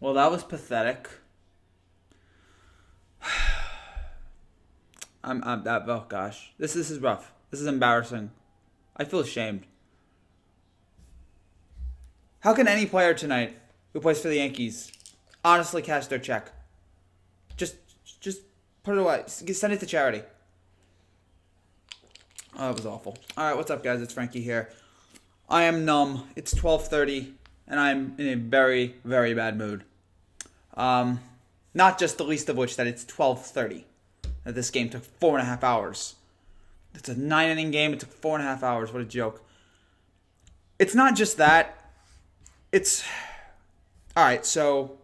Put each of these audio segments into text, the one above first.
Well, that was pathetic. Oh gosh. This is rough. This is embarrassing. I feel ashamed. How can any player tonight who plays for the Yankees honestly cash their check? Just put it away. Send it to charity. Oh, that was awful. All right, what's up, guys? It's Frankie here. I am numb. It's 12:30, and I'm in a very, very bad mood. Not just the least of which that it's 12:30. That this game took 4.5 hours. It's a 9-inning game. It took 4.5 hours. What a joke. It's not just that. It's... Alright, so...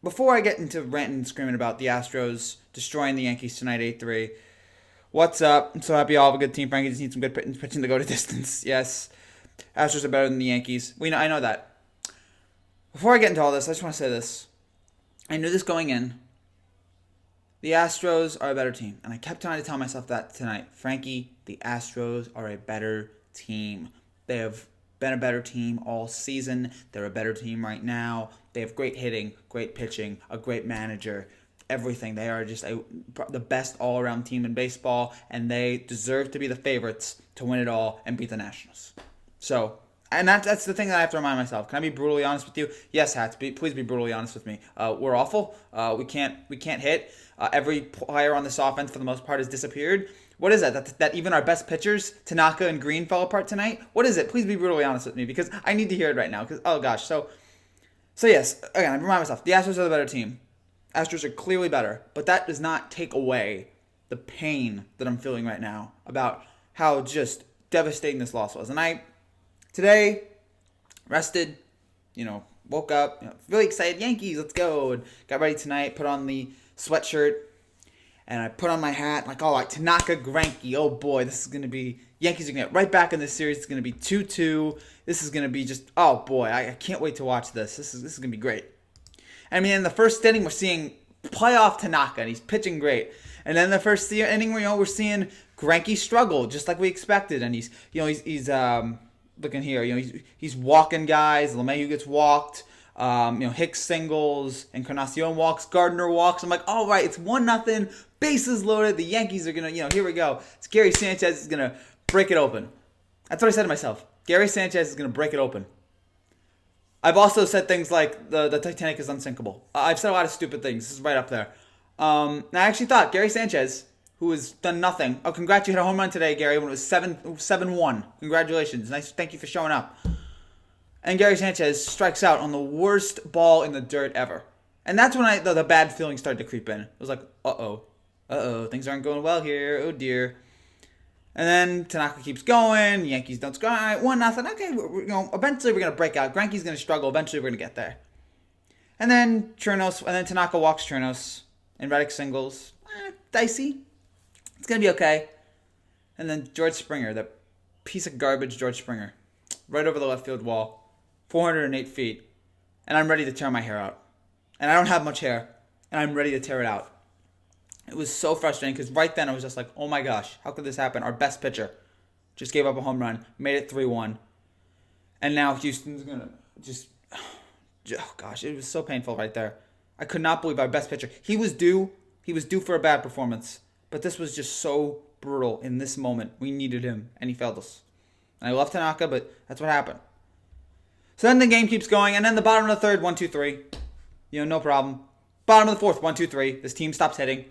Before I get into ranting and screaming about the Astros destroying the Yankees tonight 8-3, what's up? I'm so happy you all have a good team. Frankie just needs some good pitching to go to distance. Yes. Astros are better than the Yankees. I know that. Before I get into all this, I just want to say this. I knew this going in. The Astros are a better team. And I kept trying to tell myself that tonight. Frankie, the Astros are a better team. They have been a better team all season. They're a better team right now. They have great hitting, great pitching, a great manager, everything. They are just the best all-around team in baseball, and they deserve to be the favorites to win it all and beat the Nationals. So, and that's the thing that I have to remind myself. Can I be brutally honest with you? Yes, Hats. Please be brutally honest with me. We're awful. We can't hit. Every player on this offense, for the most part, has disappeared. What is that? That even our best pitchers, Tanaka and Green, fell apart tonight? What is it? Please be brutally honest with me, because I need to hear it right now. Because, oh gosh. So yes, again, I remind myself, the Astros are the better team. Astros are clearly better, but that does not take away the pain that I'm feeling right now about how just devastating this loss was. And today, rested, woke up, really excited, Yankees, let's go. And got ready tonight, put on the sweatshirt, and I put on my hat, like, all right, Tanaka, Greinke, oh boy, this is going to be, Yankees are going to get right back in this series. It's going to be 2-2. This is going to be just, oh boy, I can't wait to watch this. This is going to be great. I mean, in the first inning, we're seeing playoff Tanaka, and he's pitching great. And then the first inning, we're seeing Greinke struggle, just like we expected. And he's looking here, he's walking guys. LeMahieu gets walked. Hicks singles, Encarnacion walks, Gardner walks. I'm like, all right, it's 1-0, bases loaded. The Yankees are gonna, here we go. It's Gary Sanchez is gonna break it open. That's what I said to myself. Gary Sanchez is gonna break it open. I've also said things like the Titanic is unsinkable. I've said a lot of stupid things. This is right up there. I actually thought Gary Sanchez, who has done nothing. Oh, congrats, you hit a home run today, Gary, when it was 7-1. Congratulations. Nice. Thank you for showing up. And Gary Sanchez strikes out on the worst ball in the dirt ever. And that's when the bad feelings started to creep in. It was like, uh-oh, things aren't going well here. Oh, dear. And then Tanaka keeps going. Yankees don't score. All right, 1-0. Okay, eventually we're going to break out. Greinke's going to struggle. Eventually we're going to get there. And then Tanaka walks Chernos. And Reddick singles. Dicey. It's going to be okay. And then George Springer, that piece of garbage George Springer, right over the left field wall, 408 feet. And I'm ready to tear my hair out. And I don't have much hair. And I'm ready to tear it out. It was so frustrating because right then I was just like, oh my gosh, how could this happen? Our best pitcher just gave up a home run, made it 3-1. And now Houston's going to just, oh gosh, it was so painful right there. I could not believe our best pitcher. He was due for a bad performance. But this was just so brutal in this moment. We needed him, and he failed us. And I love Tanaka, but that's what happened. So then the game keeps going, and then the bottom of the third, 1-2-3. No problem. Bottom of the fourth, 1-2-3. This team stops hitting.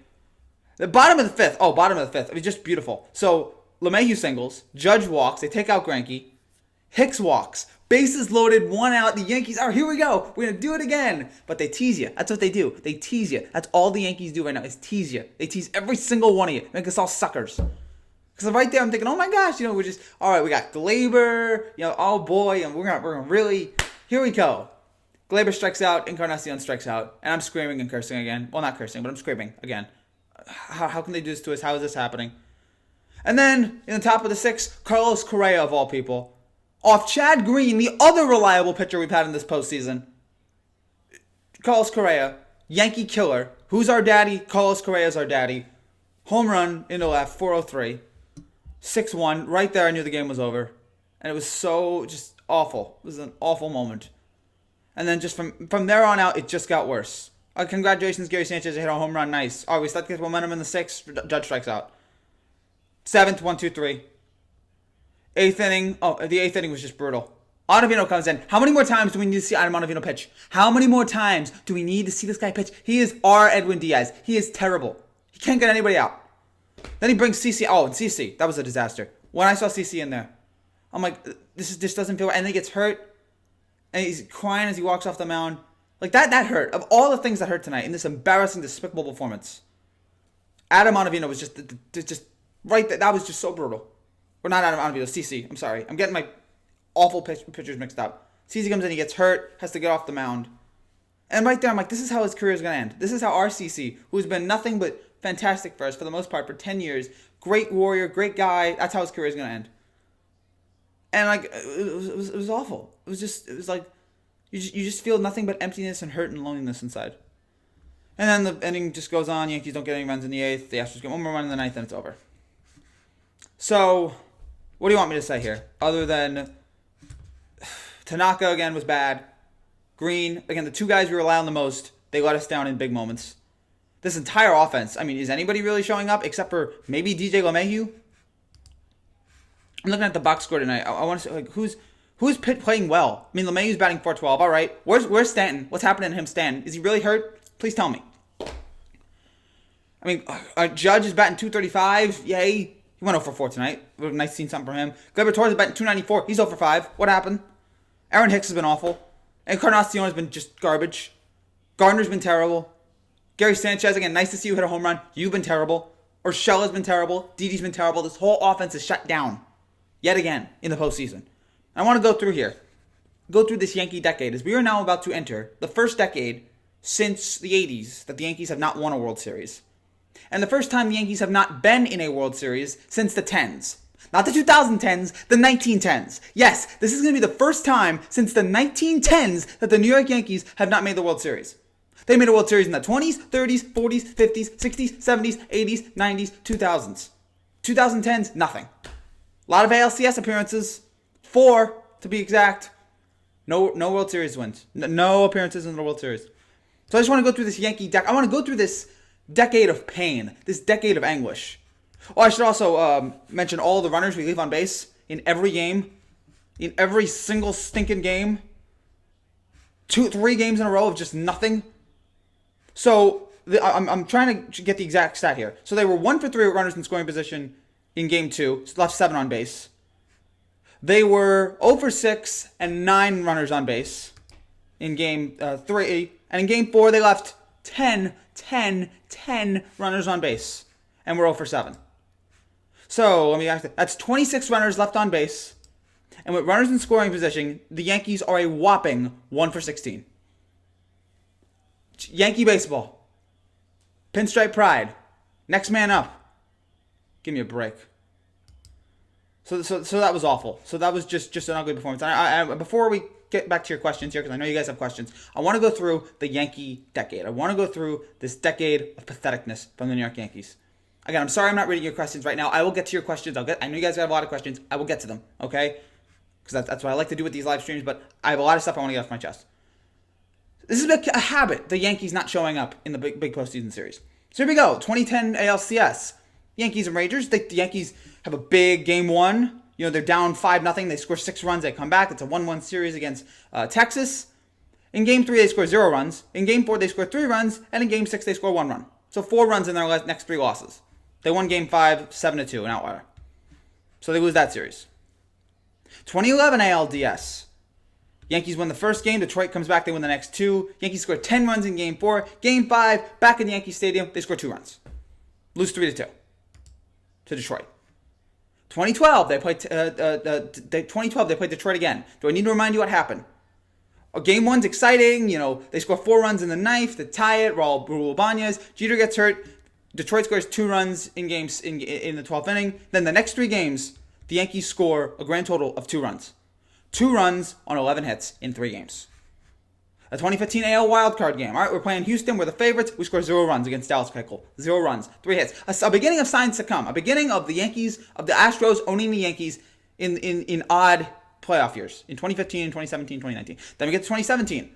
The bottom of the fifth. It was just beautiful. So LeMahieu singles. Judge walks. They take out Greinke. Hicks walks. Bases loaded, 1 out. The Yankees are, here we go. We're going to do it again. But they tease you. That's what they do. They tease you. That's all the Yankees do right now is tease you. They tease every single one of you. Make us all suckers. Because right there I'm thinking, oh my gosh, we're just, all right, we got Glaber, oh boy, and we're gonna really, here we go. Glaber strikes out, Encarnacion strikes out, and I'm screaming and cursing again. Well, not cursing, but I'm screaming again. How can they do this to us? How is this happening? And then, in the top of the sixth, Carlos Correa, of all people, off Chad Green, the other reliable pitcher we've had in this postseason. Carlos Correa, Yankee killer. Who's our daddy? Carlos Correa's our daddy. Home run into left, 403. 6-1. Right there, I knew the game was over. And it was so just awful. It was an awful moment. And then just from there on out, it just got worse. Congratulations, Gary Sanchez. You hit a home run. Nice. We start to get momentum in the 6th. Judge strikes out. 7th, 1, 2, 3. 8th inning. The 8th inning was just brutal. Ottavino comes in. How many more times do we need to see Adam Ottavino pitch? How many more times do we need to see this guy pitch? He is our Edwin Diaz. He is terrible. He can't get anybody out. Then he brings CC. And CC. That was a disaster. When I saw CC in there, I'm like, this doesn't feel right. And then he gets hurt. And he's crying as he walks off the mound. Like, that hurt. Of all the things that hurt tonight in this embarrassing, despicable performance, Adam Ottavino was just right there. That was just so brutal. Or not Adam Ottavino, CC. I'm sorry. I'm getting my awful pitchers mixed up. CC comes in, he gets hurt, has to get off the mound. And right there, I'm like, this is how his career is going to end. This is how our CC, who's been nothing but fantastic for us for the most part for 10 years, great warrior, great guy, that's how his career is going to end. And like, it was awful. It was like, you just feel nothing but emptiness and hurt and loneliness inside. And then the inning just goes on. Yankees don't get any runs in the 8th. The Astros get one more run in the 9th, and it's over. So, what do you want me to say here? Other than Tanaka, again, was bad. Green, again, the two guys we rely on the most, they let us down in big moments. This entire offense, I mean, is anybody really showing up except for maybe DJ LeMahieu? I'm looking at the box score tonight. I want to say, like, who's playing well? I mean, LeMahieu's batting .412. All right. Where's Stanton? What's happening to him, Stanton? Is he really hurt? Please tell me. I mean, Judge is batting .235. Yay. He went 0 for 4 tonight. It would have nice seeing something from him. Gleyber Torres is batting .294. He's 0 for 5. What happened? Aaron Hicks has been awful. Encarnacion has been just garbage. Gardner's been terrible. Gary Sanchez, again, nice to see you hit a home run. You've been terrible. Urshela has been terrible. Didi's been terrible. This whole offense is shut down. Yet again in the postseason. I want to go through here. Go through this Yankee decade as we are now about to enter the first decade since the 80s that the Yankees have not won a World Series. And the first time the Yankees have not been in a World Series since the 10s. Not the 2010s, the 1910s. Yes, this is going to be the first time since the 1910s that the New York Yankees have not made the World Series. They made a World Series in the 20s, 30s, 40s, 50s, 60s, 70s, 80s, 90s, 2000s. 2010s, nothing. A lot of ALCS appearances. 4, to be exact. No World Series wins. No appearances in the World Series. So I just want to go through this Yankee deck. I want to go through this decade of pain. This decade of anguish. I should also mention all the runners we leave on base in every game. In every single stinking game. 2-3 games in a row of just nothing. So I'm trying to get the exact stat here. So they were 1 for 3 with runners in scoring position in game 2. Left 7 on base. They were 0 for 6 and 9 runners on base in game 3. And in game 4, they left 10 runners on base. And we're 0 for 7. So, that's 26 runners left on base. And with runners in scoring position, the Yankees are a whopping 1 for 16. Yankee baseball. Pinstripe pride. Next man up. Give me a break. So that was awful. So that was just an ugly performance. Before we get back to your questions here, because I know you guys have questions, I want to go through the Yankee decade. I want to go through this decade of patheticness from the New York Yankees. Again, I'm sorry I'm not reading your questions right now. I will get to your questions. I know you guys have a lot of questions. I will get to them, okay? Because that's what I like to do with these live streams, but I have a lot of stuff I want to get off my chest. This is a habit, the Yankees not showing up in the big postseason series. So here we go, 2010 ALCS. Yankees and Rangers. The Yankees have a big game 1. They're down 5-0. They score 6 runs. They come back. It's a 1-1 series against Texas. In game 3, they score 0 runs. In game 4, they score 3 runs. And in game 6, they score 1 run. So 4 runs in their next 3 losses. They won game 5, 7-2, an outlier. So they lose that series. 2011 ALDS. Yankees win the first game. Detroit comes back. They win the next 2. Yankees score 10 runs in game 4. Game 5, back in the Yankee Stadium, they score 2 runs. Lose 3-2 to Detroit. 2012, they played. 2012, they played Detroit again. Do I need to remind you what happened? Game 1's exciting. They score 4 runs in the 9th to tie it. Raul Ibanez. Jeter gets hurt. Detroit scores 2 runs in the 12th inning. Then the next 3 games, the Yankees score a grand total of 2 runs. 2 runs on 11 hits in 3 games. A 2015 AL wildcard game. All right, we're playing Houston. We're the favorites. We score 0 runs against Dallas Keuchel. 0 runs, 3 hits. A beginning of signs to come. A beginning of the Yankees, of the Astros owning the Yankees in odd playoff years. In 2015, 2017, 2019. Then we get to 2017.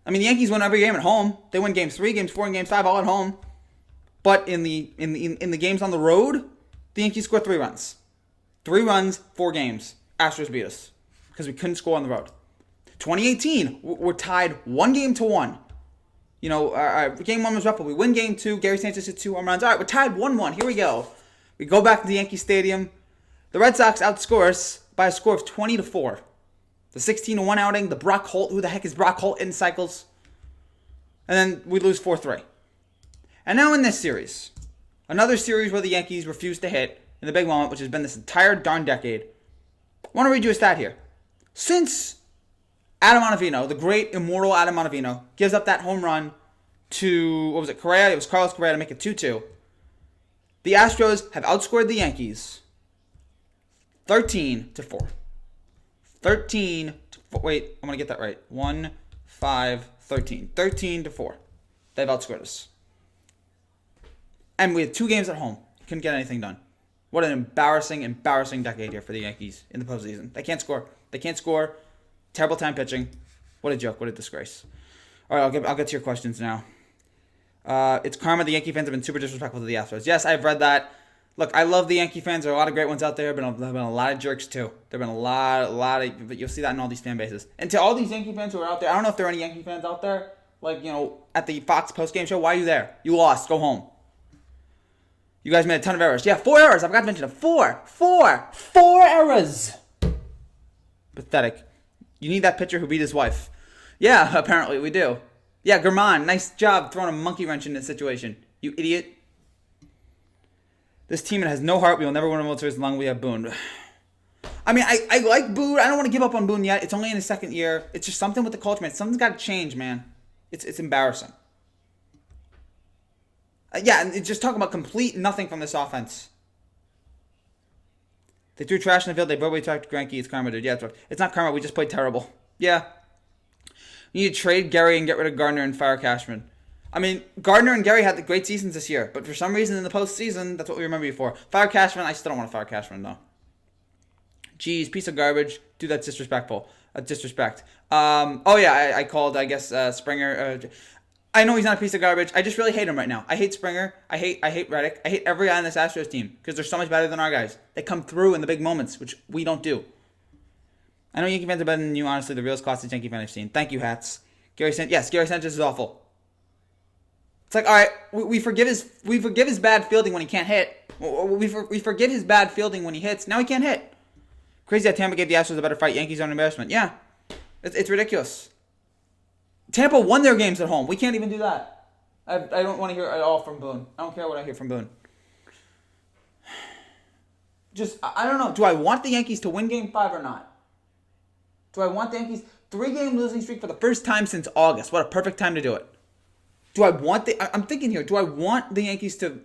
I mean, the Yankees win every game at home. They win games 3, games 4, and games 5 all at home. But in the games on the road, the Yankees score 3 runs. 3 runs, 4 games. Astros beat us because we couldn't score on the road. 2018, we're tied 1-1. You know, game 1 was rough, but we win game 2. Gary Sanchez hit 2 home runs. All right, we're tied 1-1. Here we go. We go back to the Yankee Stadium. The Red Sox outscore us by a score of 20-4. The 16-1 outing, the Brock Holt. Who the heck is Brock Holt in cycles? And then we lose 4-3. And now in this series, another series where the Yankees refuse to hit in the big moment, which has been this entire darn decade. I want to read you a stat here. Since Adam Ottavino, the great immortal Adam Ottavino, gives up that home run to, what was it, Correa? It was Carlos Correa to make it 2-2. The Astros have outscored the Yankees 13-4. 13-4. Wait, I'm going to get that right. 1, 5, 13. 13-4. They've outscored us. And we had 2 games at home. Couldn't get anything done. What an embarrassing decade here for the Yankees in the postseason. They can't score. Terrible time pitching. What a joke. What a disgrace. All right, I'll get to your questions now. It's karma. The Yankee fans have been super disrespectful to the Astros. Yes, I've read that. Look, I love the Yankee fans. There are a lot of great ones out there. There have been a lot of jerks too. There have been a lot of. But you'll see that in all these fan bases. And to all these Yankee fans who are out there, I don't know if there are any Yankee fans out there. Like, you know, at the Fox post-game show, why are you there? You lost. Go home. You guys made a ton of errors. Yeah, 4 errors. I forgot to mention it. 4 errors. Pathetic. You need that pitcher who beat his wife. Yeah, apparently we do. Yeah, German, nice job throwing a monkey wrench in this situation. You idiot. This team has no heart. We will never win a World Series as long as we have Boone. I mean, I like Boone. I don't want to give up on Boone yet. It's only in his second year. It's just something with the culture, man. Something's got to change, man. It's embarrassing. Yeah, and just talking about complete nothing from this offense. They threw trash in the field. They verbally attacked Greinke. It's karma, dude. Yeah, it's not karma. We just played terrible. Yeah. You need to trade Gary and get rid of Gardner and fire Cashman. I mean, Gardner and Gary had the great seasons this year, but for some reason in the postseason, that's what we remember you for. Fire Cashman, I still don't want to fire Cashman, though. Jeez, piece of garbage. Dude, that's disrespectful. Disrespect. I called, I guess, Springer. I know he's not a piece of garbage. I just really hate him right now. I hate Springer. I hate Reddick. I hate every guy on this Astros team because they're so much better than our guys. They come through in the big moments, which we don't do. I know Yankee fans are better than you, honestly. The realest classic Yankee fan I've seen. Thank you, Hats. Gary Sanchez is awful. It's like, all right, we forgive his bad fielding when he can't hit. We forgive his bad fielding when he hits. Now he can't hit. Crazy that Tampa gave the Astros a better fight. Yankees are an embarrassment. Yeah, it's ridiculous. Tampa won their games at home. We can't even do that. I don't want to hear at all from Boone. I don't care what I hear from Boone. Just, I don't know. Do I want the Yankees to win Game 5 or not? Do I want the Yankees 3-game losing streak for the first time since August? What a perfect time to do it. I'm thinking here, do I want the Yankees to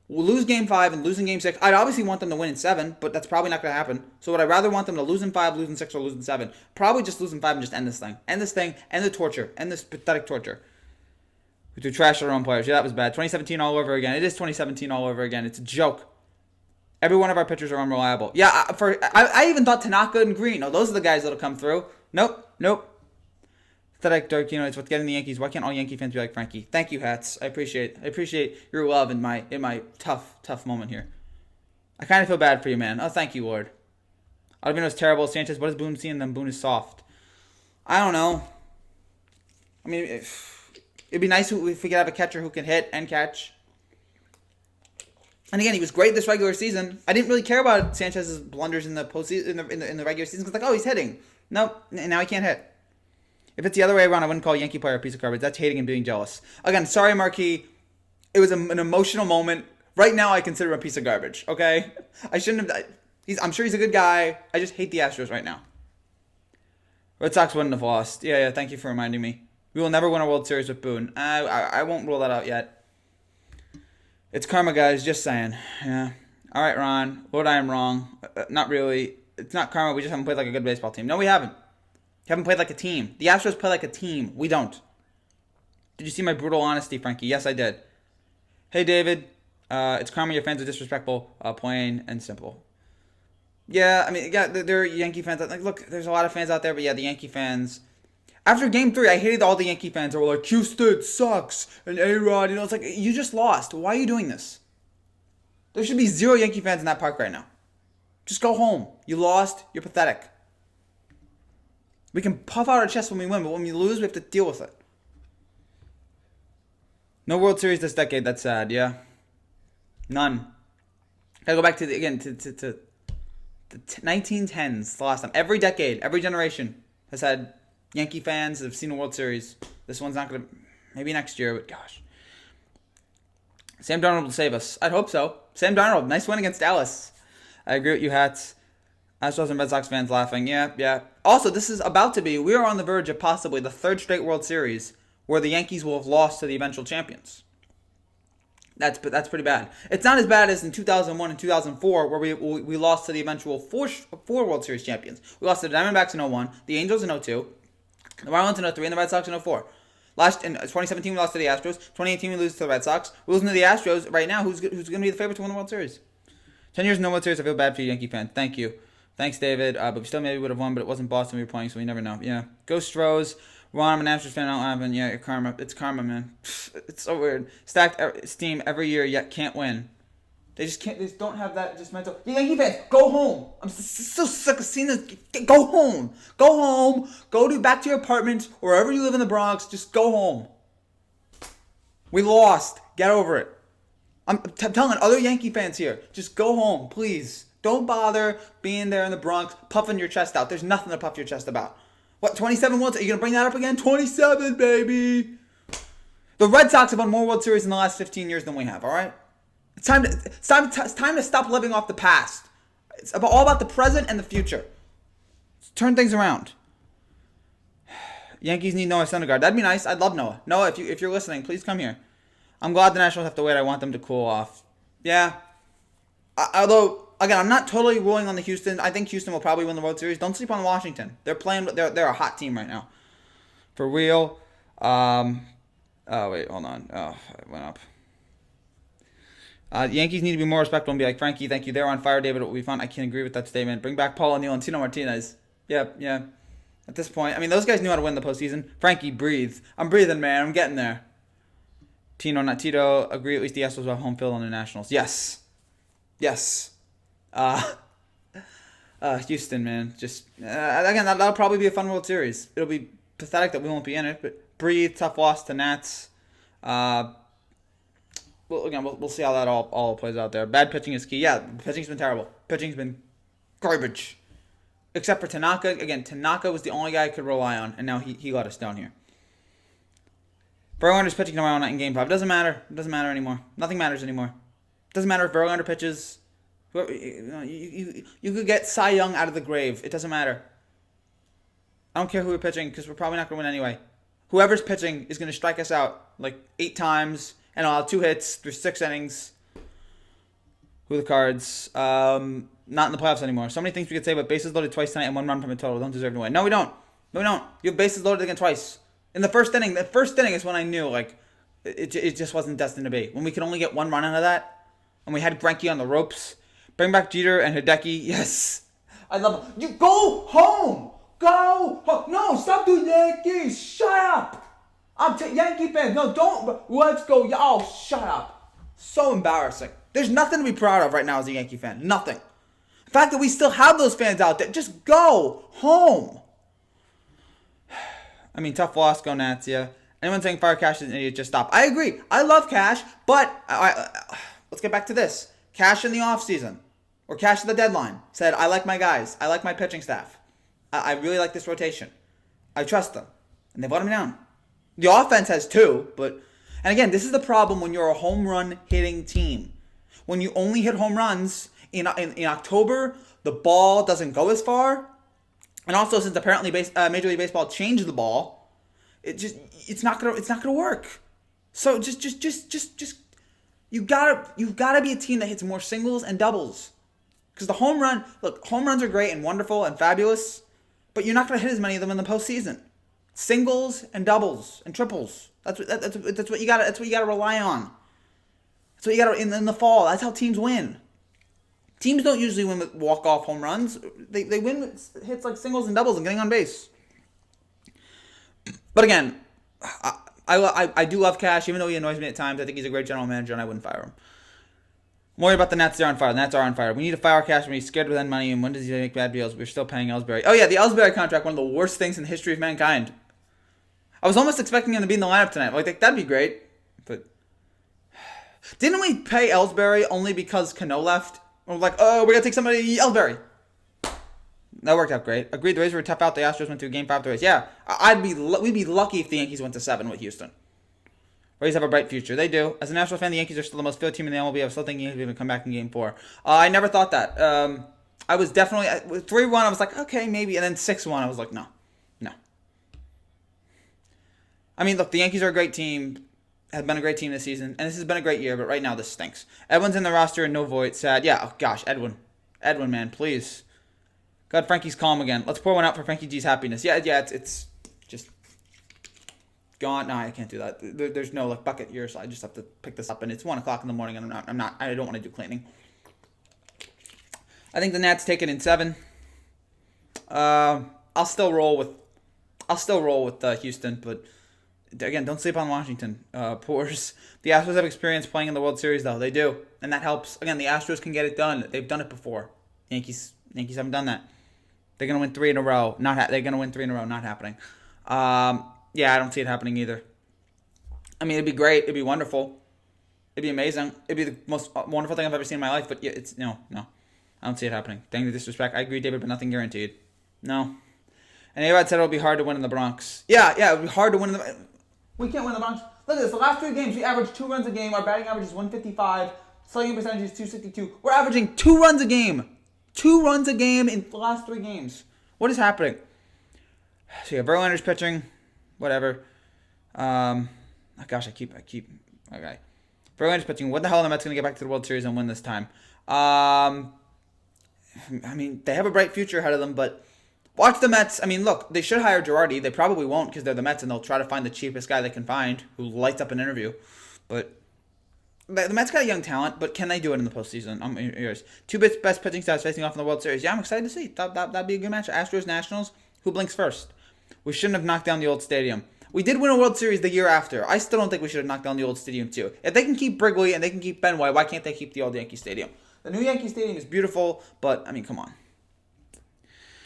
lose Game 5 and lose in Game 6? I'd obviously want them to win in 7, but that's probably not going to happen. So would I rather want them to lose in 5, lose in 6, or lose in 7? Probably just lose in 5 and just end this thing. End this thing, end the torture, end this pathetic torture. We threw trash at our own players. Yeah, that was bad. 2017 all over again. It is 2017 all over again. It's a joke. Every one of our pitchers are unreliable. Yeah, I even thought Tanaka and Green. No, those are the guys that'll come through. Nope. Pathetic, Dirk, you know, it's what's getting the Yankees. Why can't all Yankee fans be like Frankie? Thank you, Hats. I appreciate your love in my tough moment here. I kind of feel bad for you, man. Oh, thank you, Lord. Ottavino's terrible. Sanchez, what is Boone seeing them? Boone is soft. I don't know. I mean, it'd be nice if we could have a catcher who can hit and catch. And again, he was great this regular season. I didn't really care about Sanchez's blunders in the postseason, in the regular season, because like, oh, he's hitting. Nope, now he can't hit. If it's the other way around, I wouldn't call a Yankee player a piece of garbage. That's hating and being jealous. Again, sorry, Marquis. It was an emotional moment. Right now, I consider him a piece of garbage, okay? I shouldn't have... I'm sure he's a good guy. I just hate the Astros right now. Red Sox wouldn't have lost. Yeah, thank you for reminding me. We will never win a World Series with Boone. I won't rule that out yet. It's karma, guys. Just saying. Yeah. All right, Ron. Lord, I am wrong. Not really. It's not karma. We just haven't played like a good baseball team. No, we haven't. Haven't played like a team. The Astros play like a team. We don't. Did you see my brutal honesty, Frankie? Yes, I did. Hey, David. It's karma. Your fans are disrespectful. Plain and simple. Yeah, I mean, yeah, there are Yankee fans. Like, look, there's a lot of fans out there, but yeah, the Yankee fans. After Game 3, I hated all the Yankee fans that were like, Houston sucks, and A-Rod, it's like, you just lost. Why are you doing this? There should be 0 Yankee fans in that park right now. Just go home. You lost. You're pathetic. We can puff out our chest when we win, but when we lose, we have to deal with it. No World Series this decade. That's sad. Yeah, none. Gotta go back to the 1910s. The last time. Every decade, every generation has had Yankee fans that have seen a World Series. This one's not gonna. Maybe next year, but gosh. Sam Darnold will save us. I'd hope so. Sam Darnold, nice win against Dallas. I agree with you, Hats. Astros and Red Sox fans laughing. Yeah. Also, this is about to be, we are on the verge of possibly the 3rd straight World Series where the Yankees will have lost to the eventual champions. That's pretty bad. It's not as bad as in 2001 and 2004 where we lost to the eventual four World Series champions. We lost to the Diamondbacks in 01, the Angels in 02, the Marlins in 03, and the Red Sox in 04. In 2017, we lost to the Astros. 2018, we lose to the Red Sox. We're losing to the Astros right now. Who's going to be the favorite to win the World Series? 10 years no World Series. I feel bad for you, Yankee fan. Thank you. Thanks, David. But we still maybe would have won, but it wasn't Boston we were playing, so we never know. Yeah. Go Stros. Ron, I'm an Astros fan. I don't have, and yeah, karma. It's karma, man. It's so weird. Stacked steam every year, yet can't win. They just can't. They just don't have that just mental. Yankee fans, go home. I'm so sick of seeing this. Go home. Go home. Go back to your apartment or wherever you live in the Bronx. Just go home. We lost. Get over it. I'm telling other Yankee fans here, just go home, please. Don't bother being there in the Bronx, puffing your chest out. There's nothing to puff your chest about. What, 27 World Series? Are you going to bring that up again? 27, baby. The Red Sox have won more World Series in the last 15 years than we have, all right? It's time to stop living off the past. It's all about the present and the future. Let's turn things around. Yankees need Noah Syndergaard. That'd be nice. I'd love Noah. Noah, if you're listening, please come here. I'm glad the Nationals have to wait. I want them to cool off. Yeah. Although, again, I'm not totally ruling on the Houston. I think Houston will probably win the World Series. Don't sleep on Washington. They're playing. They're a hot team right now. For real. Oh, wait. Hold on. Oh, it went up. Yankees need to be more respectful and be like, Frankie, thank you. They're on fire, David. It will be fun. I can't agree with that statement. Bring back Paul O'Neill and Tino Martinez. Yep, yeah. At this point, I mean, those guys knew how to win the postseason. Frankie, breathe. I'm breathing, man. I'm getting there. Tino, not Tito. Agree, at least the Astros will have home field on the Nationals. Yes. Houston, man. Just, again, that'll probably be a fun World Series. It'll be pathetic that we won't be in it, but breathe. Tough loss to Nats. Well, again, we'll see how that all plays out there. Bad pitching is key. Yeah, pitching's been terrible. Pitching's been garbage. Except for Tanaka. Again, Tanaka was the only guy I could rely on, and now he let us down here. Verlander's pitching tomorrow night in Game 5. It doesn't matter. It doesn't matter anymore. Nothing matters anymore. It doesn't matter if Verlander pitches. You could get Cy Young out of the grave. It doesn't matter. I don't care who we're pitching because we're probably not going to win anyway. Whoever's pitching is going to strike us out like 8 times and I'll have 2 hits through 6 innings. Who are the Cards? Not in the playoffs anymore. So many things we could say, but bases loaded twice tonight and 1 run from a total. Don't deserve to win. No, we don't. You have bases loaded again twice. In the first inning is when I knew, like, it just wasn't destined to be. When we could only get 1 run out of that, and we had Greinke on the ropes. Bring back Jeter and Hideki. Yes. I love it. You go home. Go home. No, stop doing Yankees. Shut up. I'm Yankee fan. No, don't. Let's go. Oh, shut up. So embarrassing. There's nothing to be proud of right now as a Yankee fan. Nothing. The fact that we still have those fans out there. Just go home. I mean, tough loss. Go Nats, yeah. Anyone saying Fire Cash is an idiot, just stop. I agree. I love Cash, but let's get back to this. Cash in the offseason, or Cash at the deadline, said, I like my guys. I like my pitching staff. I really like this rotation. I trust them. And they've let him down. The offense has too, but... And again, this is the problem when you're a home run hitting team. When you only hit home runs in October, the ball doesn't go as far. And also, since apparently Major League Baseball changed the ball, it's not gonna work. So just you gotta be a team that hits more singles and doubles. Because the home runs are great and wonderful and fabulous, but you're not gonna hit as many of them in the postseason. Singles and doubles and triples. That's what you gotta rely on. That's what you gotta in the fall. That's how teams win. Teams don't usually win with walk-off home runs. They win with hits like singles and doubles and getting on base. But again, I do love Cash, even though he annoys me at times. I think he's a great general manager, and I wouldn't fire him. I'm worried about the Nets. They're on fire. The Nets are on fire. We need to fire Cash when he's scared to lend money. And when does he make bad deals? We're still paying Ellsbury. Oh, yeah, the Ellsbury contract, one of the worst things in the history of mankind. I was almost expecting him to be in the lineup tonight. Like, that'd be great. But didn't we pay Ellsbury only because Cano left? We're like, oh, we're going to take somebody, Ellsbury. That worked out great. Agreed, the Rays were tough out. The Astros went to Game 5 of the Rays. Yeah, we'd be lucky if the Yankees went to 7 with Houston. Rays have a bright future. They do. As a National fan, the Yankees are still the most filled team in the MLB. I was still thinking Yankees were going to come back in Game 4. I never thought that. I was definitely... With 3-1, I was like, okay, maybe. And then 6-1, I was like, no. I mean, look, the Yankees are a great team. Have been a great team this season. And this has been a great year, but right now this stinks. Edwin's in the roster and no Voit. Sad. Yeah, oh gosh, Edwin. Edwin, man, please. God, Frankie's calm again. Let's pour one out for Frankie G's happiness. Yeah, it's just... gone. No, I can't do that. There's no like bucket here, so I just have to pick this up. And it's 1 o'clock in the morning, and I don't want to do cleaning. I think the Nats take it in 7. I'll still roll with Houston, but again, don't sleep on Washington. Pours. The Astros have experience playing in the World Series, though. They do, and that helps. Again, the Astros can get it done. They've done it before. Yankees haven't done that. They're gonna win 3 in a row. They're gonna win 3 in a row. Not happening. Yeah, I don't see it happening either. I mean, it'd be great. It'd be wonderful. It'd be amazing. It'd be the most wonderful thing I've ever seen in my life. But yeah, it's no. I don't see it happening. Dang the disrespect. I agree, David, but nothing guaranteed. No. And A-Rod said it'll be hard to win in the Bronx. Yeah, it would be hard to win in the... We can't win in the Bronx. Look at this. The last 3 games, we averaged 2 runs a game. Our batting average is 155. Slugging percentage is 262. We're averaging 2 runs a game. 2 runs a game in the last 3 games. What is happening? So yeah, Verlander's pitching. Whatever. Gosh, I keep. Okay. Verlander's pitching. What the hell are the Mets going to get back to the World Series and win this time? I mean, they have a bright future ahead of them, but watch the Mets. I mean, look, they should hire Girardi. They probably won't because they're the Mets, and they'll try to find the cheapest guy they can find who lights up an interview. But the Mets got a young talent, but can they do it in the postseason? I'm yours. 2 best pitching stars facing off in the World Series. Yeah, I'm excited to see. That'd be a good match. Astros, Nationals. Who blinks first? We shouldn't have knocked down the old stadium. We did win a World Series the year after. I still don't think we should have knocked down the old stadium too. If they can keep Wrigley and they can keep Fenway, why can't they keep the old Yankee Stadium? The new Yankee Stadium is beautiful, but, I mean, come on.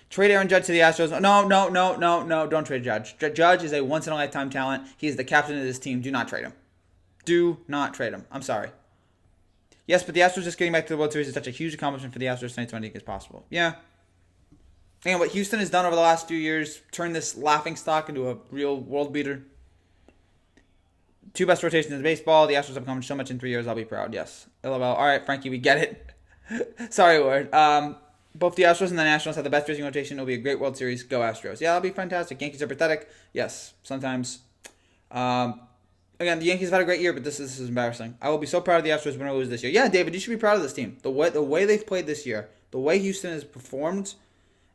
Trade Aaron Judge to the Astros. No, don't trade Judge. Judge is a once-in-a-lifetime talent. He is the captain of this team. Do not trade him. Do not trade him. I'm sorry. Yes, but the Astros just getting back to the World Series is such a huge accomplishment for the Astros tonight, so I think it's possible. Yeah. And what Houston has done over the last few years, turned this laughingstock into a real world beater. 2 best rotations in baseball. The Astros have accomplished so much in 3 years. I'll be proud. Yes. LOL. All right, Frankie, we get it. Sorry, Ward. Both the Astros and the Nationals have the best pitching rotation. It'll be a great World Series. Go Astros. Yeah, that'll be fantastic. Yankees are pathetic. Yes, sometimes. Again, the Yankees have had a great year, but this is embarrassing. I will be so proud of the Astros when I lose this year. Yeah, David, you should be proud of this team. The way they've played this year, the way Houston has performed,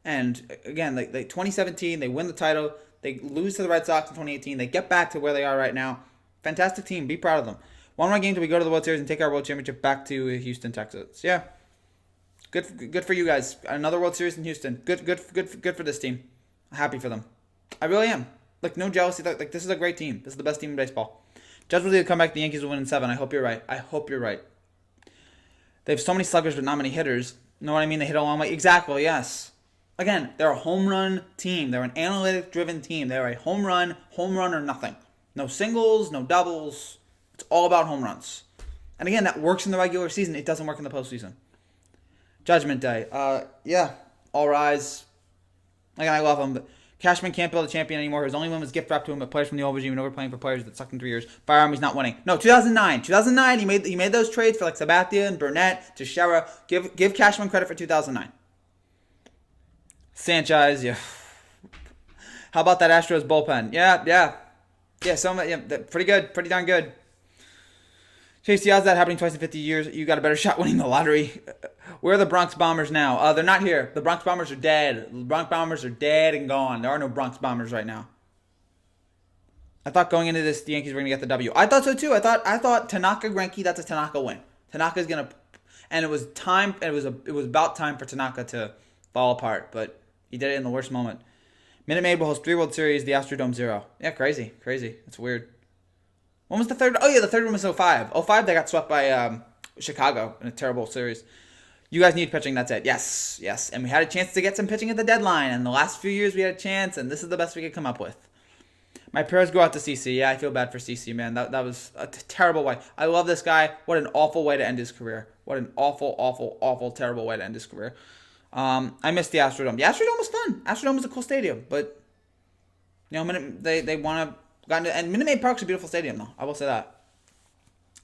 and again, like 2017, they win the title. They lose to the Red Sox in 2018. They get back to where they are right now. Fantastic team. Be proud of them. 1 more game till we go to the World Series and take our World Championship back to Houston, Texas. Yeah. Good for you guys. Another World Series in Houston. Good for this team. Happy for them. I really am. Like, no jealousy. Like, this is a great team. This is the best team in baseball. Judge will come back. The Yankees will win in 7. I hope you're right. They have so many sluggers but not many hitters. Know what I mean? They hit a long way. Exactly, yes. Again, they're a home run team. They're an analytic-driven team. They're a home run or nothing. No singles, no doubles. It's all about home runs. And again, that works in the regular season. It doesn't work in the postseason. Judgment Day. Yeah. All rise. Again, I love him, but Cashman can't build a champion anymore. His only win was gift wrapped to him, but players from the old regime and overplaying for players that sucked in 3 years. Fire him, he's not winning. No, 2009. 2009, he made those trades for like Sabathia and Burnett, Teixeira. Give Cashman credit for 2009. Sanchez, yeah. How about that Astros bullpen? Yeah. Pretty good. Pretty darn good. Chase, the odds of that happening twice in 50 years, you got a better shot winning the lottery. Where are the Bronx Bombers now? They're not here. The Bronx Bombers are dead. The Bronx Bombers are dead and gone. There are no Bronx Bombers right now. I thought going into this, the Yankees were going to get the W. I thought so too. I thought Tanaka Greinke, that's a Tanaka win. Tanaka's going to, and it was about time for Tanaka to fall apart, but he did it in the worst moment. Minute Maid will host 3 World Series, the Astrodome 0. Yeah, crazy. It's weird. When was the third? Oh, yeah, the third one was 05. 05, they got swept by Chicago in a terrible series. You guys need pitching, that's it. Yes. And we had a chance to get some pitching at the deadline, and the last few years we had a chance, and this is the best we could come up with. My prayers go out to CC. Yeah, I feel bad for CC, man. That was a terrible way. I love this guy. What an awful way to end his career. What an awful, terrible way to end his career. I missed the Astrodome. The Astrodome was fun. Astrodome was a cool stadium, but they want to. And Minute Maid Park's a beautiful stadium, though. I will say that.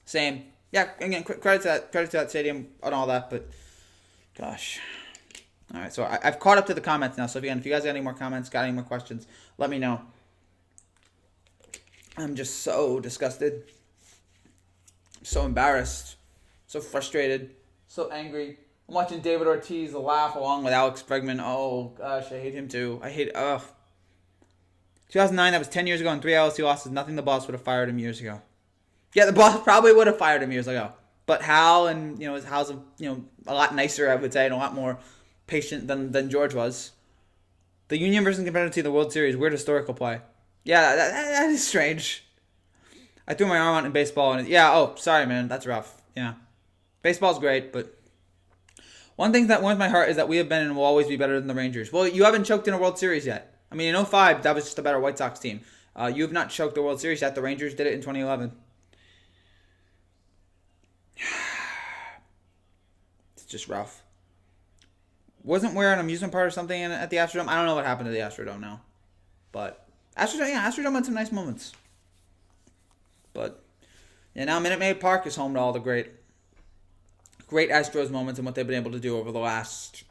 Same. Yeah, again, credit to that stadium and all that, but gosh. All right, so I've caught up to the comments now. So again, if you guys got any more comments, got any more questions, let me know. I'm just so disgusted, so embarrassed, so frustrated, so angry. I'm watching David Ortiz laugh along with Alex Bregman. Oh, gosh, I hate him too. 2009, that was 10 years ago, and 3 LSU losses. Nothing the boss would have fired him years ago. Yeah, the boss probably would have fired him years ago. But Hal and, Hal's, a lot nicer, I would say, and a lot more patient than George was. The Union versus Confederacy in the World Series, weird historical play. Yeah, that is strange. I threw my arm out in baseball, and sorry, man, that's rough. Yeah. Baseball's great, but one thing that warms my heart is that we have been and will always be better than the Rangers. Well, you haven't choked in a World Series yet. I mean, in 05, that was just a better White Sox team. You have not choked the World Series yet. The Rangers did it in 2011. It's just rough. Wasn't wearing an amusement park or something at the Astrodome? I don't know what happened to the Astrodome now. But Astrodome had some nice moments. But now Minute Maid Park is home to all the great Astros moments and what they've been able to do over the last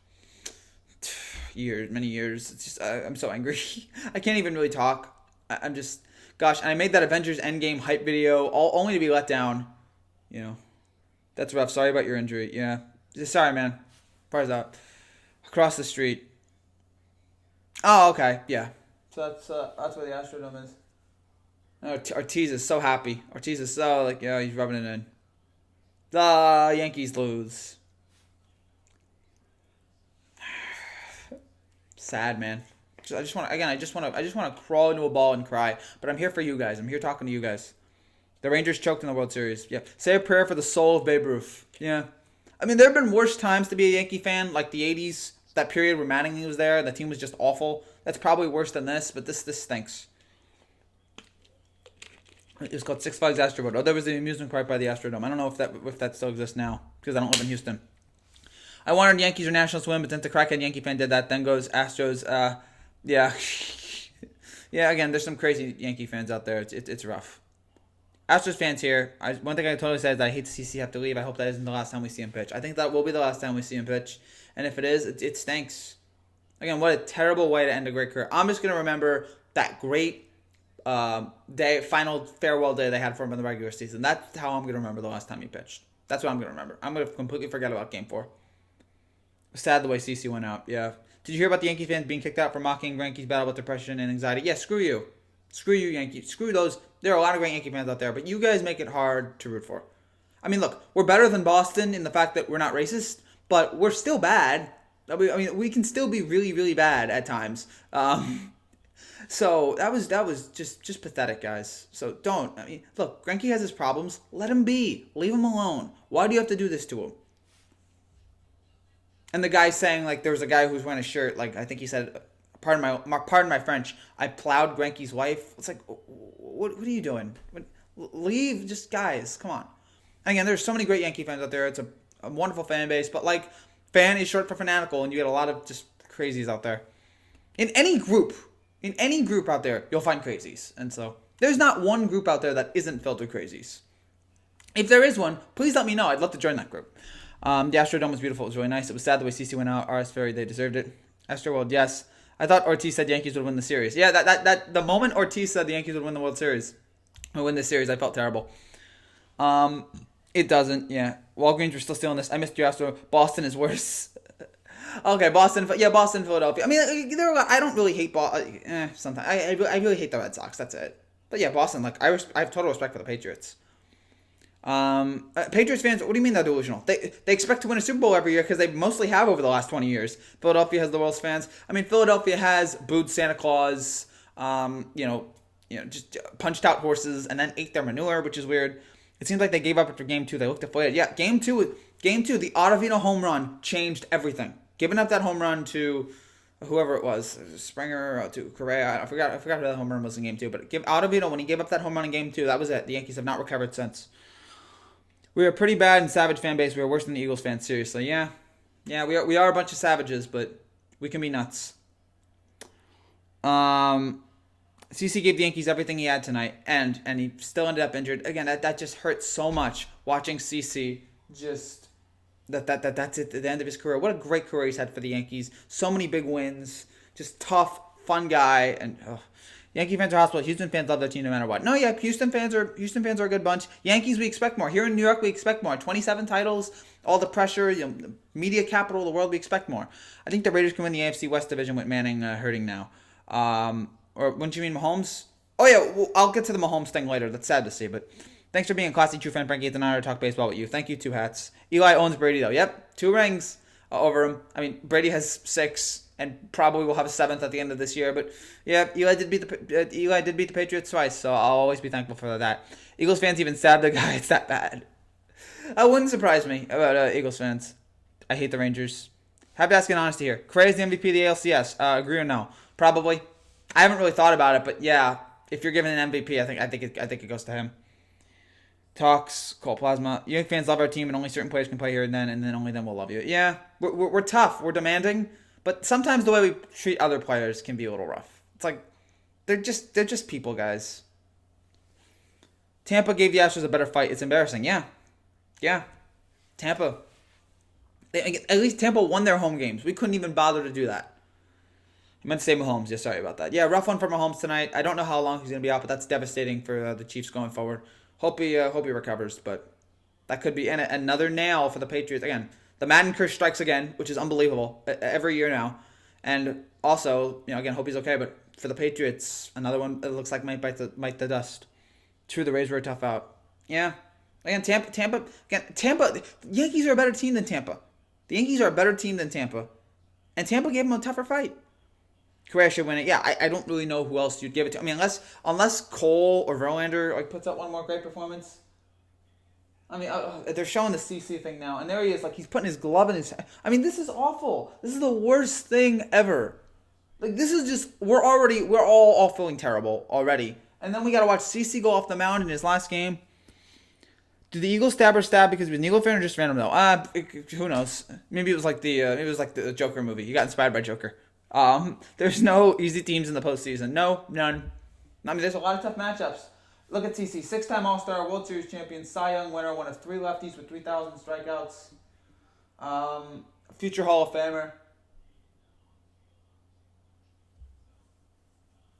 many years. It's just I'm so angry. I can't even really talk. I'm just, gosh. And I made that Avengers Endgame hype video only to be let down. That's rough. Sorry about your injury. Yeah, sorry, man. Fire's out. Across the street. Oh, okay. Yeah. So that's where the Astrodome is. Ortiz is so happy. Ortiz is so he's rubbing it in. The Yankees lose. Sad, man. I just want to crawl into a ball and cry. But I'm here for you guys. I'm here talking to you guys. The Rangers choked in the World Series. Yeah. Say a prayer for the soul of Babe Ruth. Yeah. I mean, there have been worse times to be a Yankee fan, like the 80s, that period where Mattingly was there and the team was just awful. That's probably worse than this, but this stinks. It was called Six Flags Astrodome. Oh, there was the amusement park by the Astrodome. I don't know if that still exists now, because I don't live in Houston. I wanted Yankees or Nationals to win, but since the crackhead Yankee fan did that, then goes Astros. Yeah. Yeah, again, there's some crazy Yankee fans out there. It's rough. Astros fans here, one thing I totally said is that I hate to see CC have to leave. I hope that isn't the last time we see him pitch. I think that will be the last time we see him pitch. And if it is, it stinks. Again, what a terrible way to end a great career. I'm just going to remember that great final farewell day they had for him in the regular season. That's how I'm going to remember the last time he pitched. That's what I'm going to remember. I'm going to completely forget about Game 4. Sad the way CC went out. Yeah. Did you hear about the Yankee fans being kicked out for mocking Yankees' battle with depression and anxiety? Yeah, screw you. Screw you, Yankees. Screw those. There are a lot of great Yankee fans out there, but you guys make it hard to root for. I mean, look, we're better than Boston in the fact that we're not racist, but we're still bad. I mean, we can still be really, really bad at times. So that was just pathetic, guys. So don't. I mean, look, Greinke has his problems. Let him be. Leave him alone. Why do you have to do this to him? And the guy saying, there was a guy who was wearing a shirt, I think he said, pardon my French, I plowed Greinke's wife. It's what are you doing? Leave, just guys, come on. And again, there's so many great Yankee fans out there. It's a wonderful fan base, but fan is short for fanatical, and you get a lot of just crazies out there. In any group out there, you'll find crazies. And so there's not one group out there that isn't filled with crazies. If there is one, please let me know. I'd love to join that group. The Astrodome was beautiful. It was really nice. It was sad the way CC went out. RS Ferry, they deserved it. Astro World, yes. I thought Ortiz said Yankees would win the series. Yeah, that the moment Ortiz said the Yankees would win the World Series, would win this series, I felt terrible. It doesn't. Yeah, Walgreens are still stealing this. I missed your Astro. Boston is worse. Okay, Boston, Philadelphia. I mean, I don't really hate Boston. Sometimes I really hate the Red Sox. That's it. But yeah, Boston. I have total respect for the Patriots. Patriots fans, what do you mean they're delusional? They expect to win a Super Bowl every year because they mostly have over the last 20 years. Philadelphia has the world's fans. I mean, Philadelphia has booed Santa Claus, just punched out horses and then ate their manure, which is weird. It seems like they gave up after game 2. They looked deflated. Yeah, game two, the Ottavino home run changed everything. Giving up that home run to whoever it was, Springer or to Correa, I forgot who that home run was in game 2. But give Ottavino, when he gave up that home run in game 2, that was it. The Yankees have not recovered since. We are pretty bad in Savage fan base. We are worse than the Eagles fans. Seriously, yeah, we are a bunch of savages, but we can be nuts. CC gave the Yankees everything he had tonight, and he still ended up injured. Again, that just hurts so much watching CC just that's it at the end of his career. What a great career he's had for the Yankees. So many big wins. Just tough, fun guy, and Yankee fans are hospitable. Houston fans love their team no matter what. No, yeah, Houston fans are a good bunch. Yankees, we expect more. Here in New York, we expect more. 27 titles, all the pressure, the media capital of the world, we expect more. I think the Raiders can win the AFC West division with Manning hurting now. Or wouldn't you mean Mahomes? Oh, yeah, well, I'll get to the Mahomes thing later. That's sad to see, but thanks for being a classy true fan, Frankie. It's an honor to talk baseball with you. Thank you, Two Hats. Eli owns Brady, though. Yep, 2 rings over him. I mean, Brady has 6, and probably will have a 7th at the end of this year. But, yeah, Eli did beat the Patriots twice, so I'll always be thankful for that. Eagles fans even stabbed the guy. It's that bad. That wouldn't surprise me about Eagles fans. I hate the Rangers. Happy asking honesty here. Correa is the MVP of the ALCS. Agree or no? Probably. I haven't really thought about it, but yeah, if you're given an MVP, I think it goes to him. Talks, Cole Plasma. Yankee fans love our team, and only certain players can play here and then only then we'll love you. Yeah, we're tough, we're demanding, but sometimes the way we treat other players can be a little rough. It's like they're just people, guys. Tampa gave the Astros a better fight. It's embarrassing. Yeah. Tampa. At least Tampa won their home games. We couldn't even bother to do that. I meant to say Mahomes. Yeah, sorry about that. Yeah, rough one for Mahomes tonight. I don't know how long he's going to be out, but that's devastating for the Chiefs going forward. Hope he recovers, but that could be another nail for the Patriots. Again, the Madden curse strikes again, which is unbelievable every year now. And also, again, hope he's okay, but for the Patriots, another one that looks like might bite the dust. True, the Rays were a tough out. Yeah. Again, Tampa. The Yankees are a better team than Tampa. The Yankees are a better team than Tampa. And Tampa gave them a tougher fight. Correa should win it. Yeah, I don't really know who else you'd give it to. I mean, unless Cole or Verlander puts up one more great performance. I mean, they're showing the CC thing now, and there he is. He's putting his glove in his. I mean, this is awful. This is the worst thing ever. This is just we're all feeling terrible already, and then we got to watch CC go off the mound in his last game. Did the Eagles stab because he was an Eagle fan or just random though? Who knows? Maybe it was like the Joker movie. You got inspired by Joker. There's no easy teams in the postseason. No, none. I mean, there's a lot of tough matchups. Look at CC, 6-time All-Star, World Series champion, Cy Young winner, one of 3 lefties with 3,000 strikeouts. Future Hall of Famer.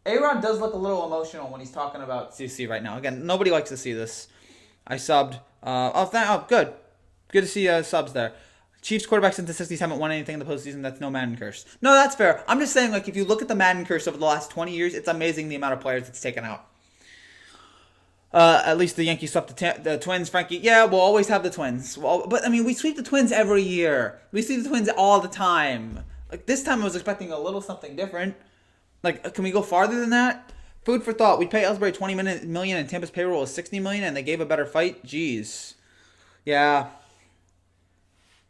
A-Rod does look a little emotional when he's talking about CC right now. Again, nobody likes to see this. I subbed. Good. Good to see subs there. Chiefs quarterbacks since the 60s haven't won anything in the postseason. That's no Madden curse. No, that's fair. I'm just saying, if you look at the Madden curse over the last 20 years, it's amazing the amount of players it's taken out. At least the Yankees swept the Twins, Frankie. Yeah, we'll always have the Twins. But, I mean, we sweep the Twins every year. We sweep the Twins all the time. This time I was expecting a little something different. Can we go farther than that? Food for thought. We pay Ellsbury $20 million and Tampa's payroll is $60 million and they gave a better fight? Jeez. Yeah.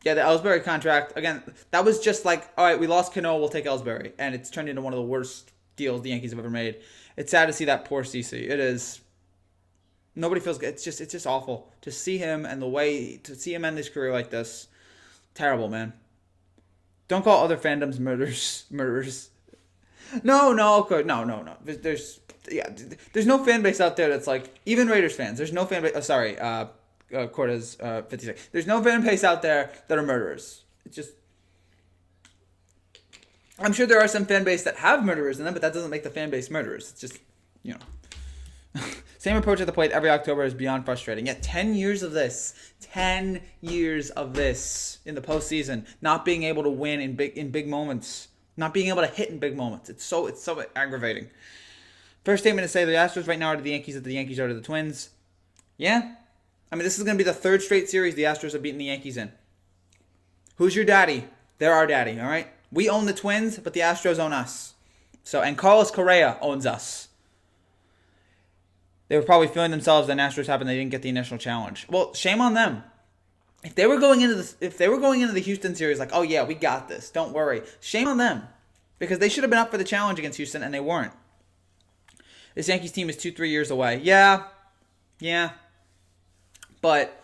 Yeah, the Ellsbury contract, again, that was just all right, we lost Cano, we'll take Ellsbury. And it's turned into one of the worst deals the Yankees have ever made. It's sad to see that poor CC. It is. Nobody feels good. It's just awful to see him and to see him end his career like this. Terrible, man. Don't call other fandoms murderers. No. There's no fan base out there that's even Raiders fans. There's no fan base. Oh, sorry. Cortez 56. There's no fan base out there that are murderers. It's just. I'm sure there are some fan base that have murderers in them, but that doesn't make the fan base murderers. It's just, Same approach at the plate every October is beyond frustrating. Yet 10 years of this. 10 years of this in the postseason. Not being able to win in big moments. Not being able to hit in big moments. It's so aggravating. First statement to say the Astros right now are to the Yankees that the Yankees are to the Twins. Yeah. I mean, this is going to be the third straight series the Astros have beaten the Yankees in. Who's your daddy? They're our daddy, all right? We own the Twins, but the Astros own us. So, and Carlos Correa owns us. They were probably feeling themselves that Astros happened. They didn't get the initial challenge. Well, shame on them. If they were going into the Houston series like, oh yeah, we got this, don't worry. Shame on them, because they should have been up for the challenge against Houston and they weren't. This Yankees team is 2-3 years away. Yeah. But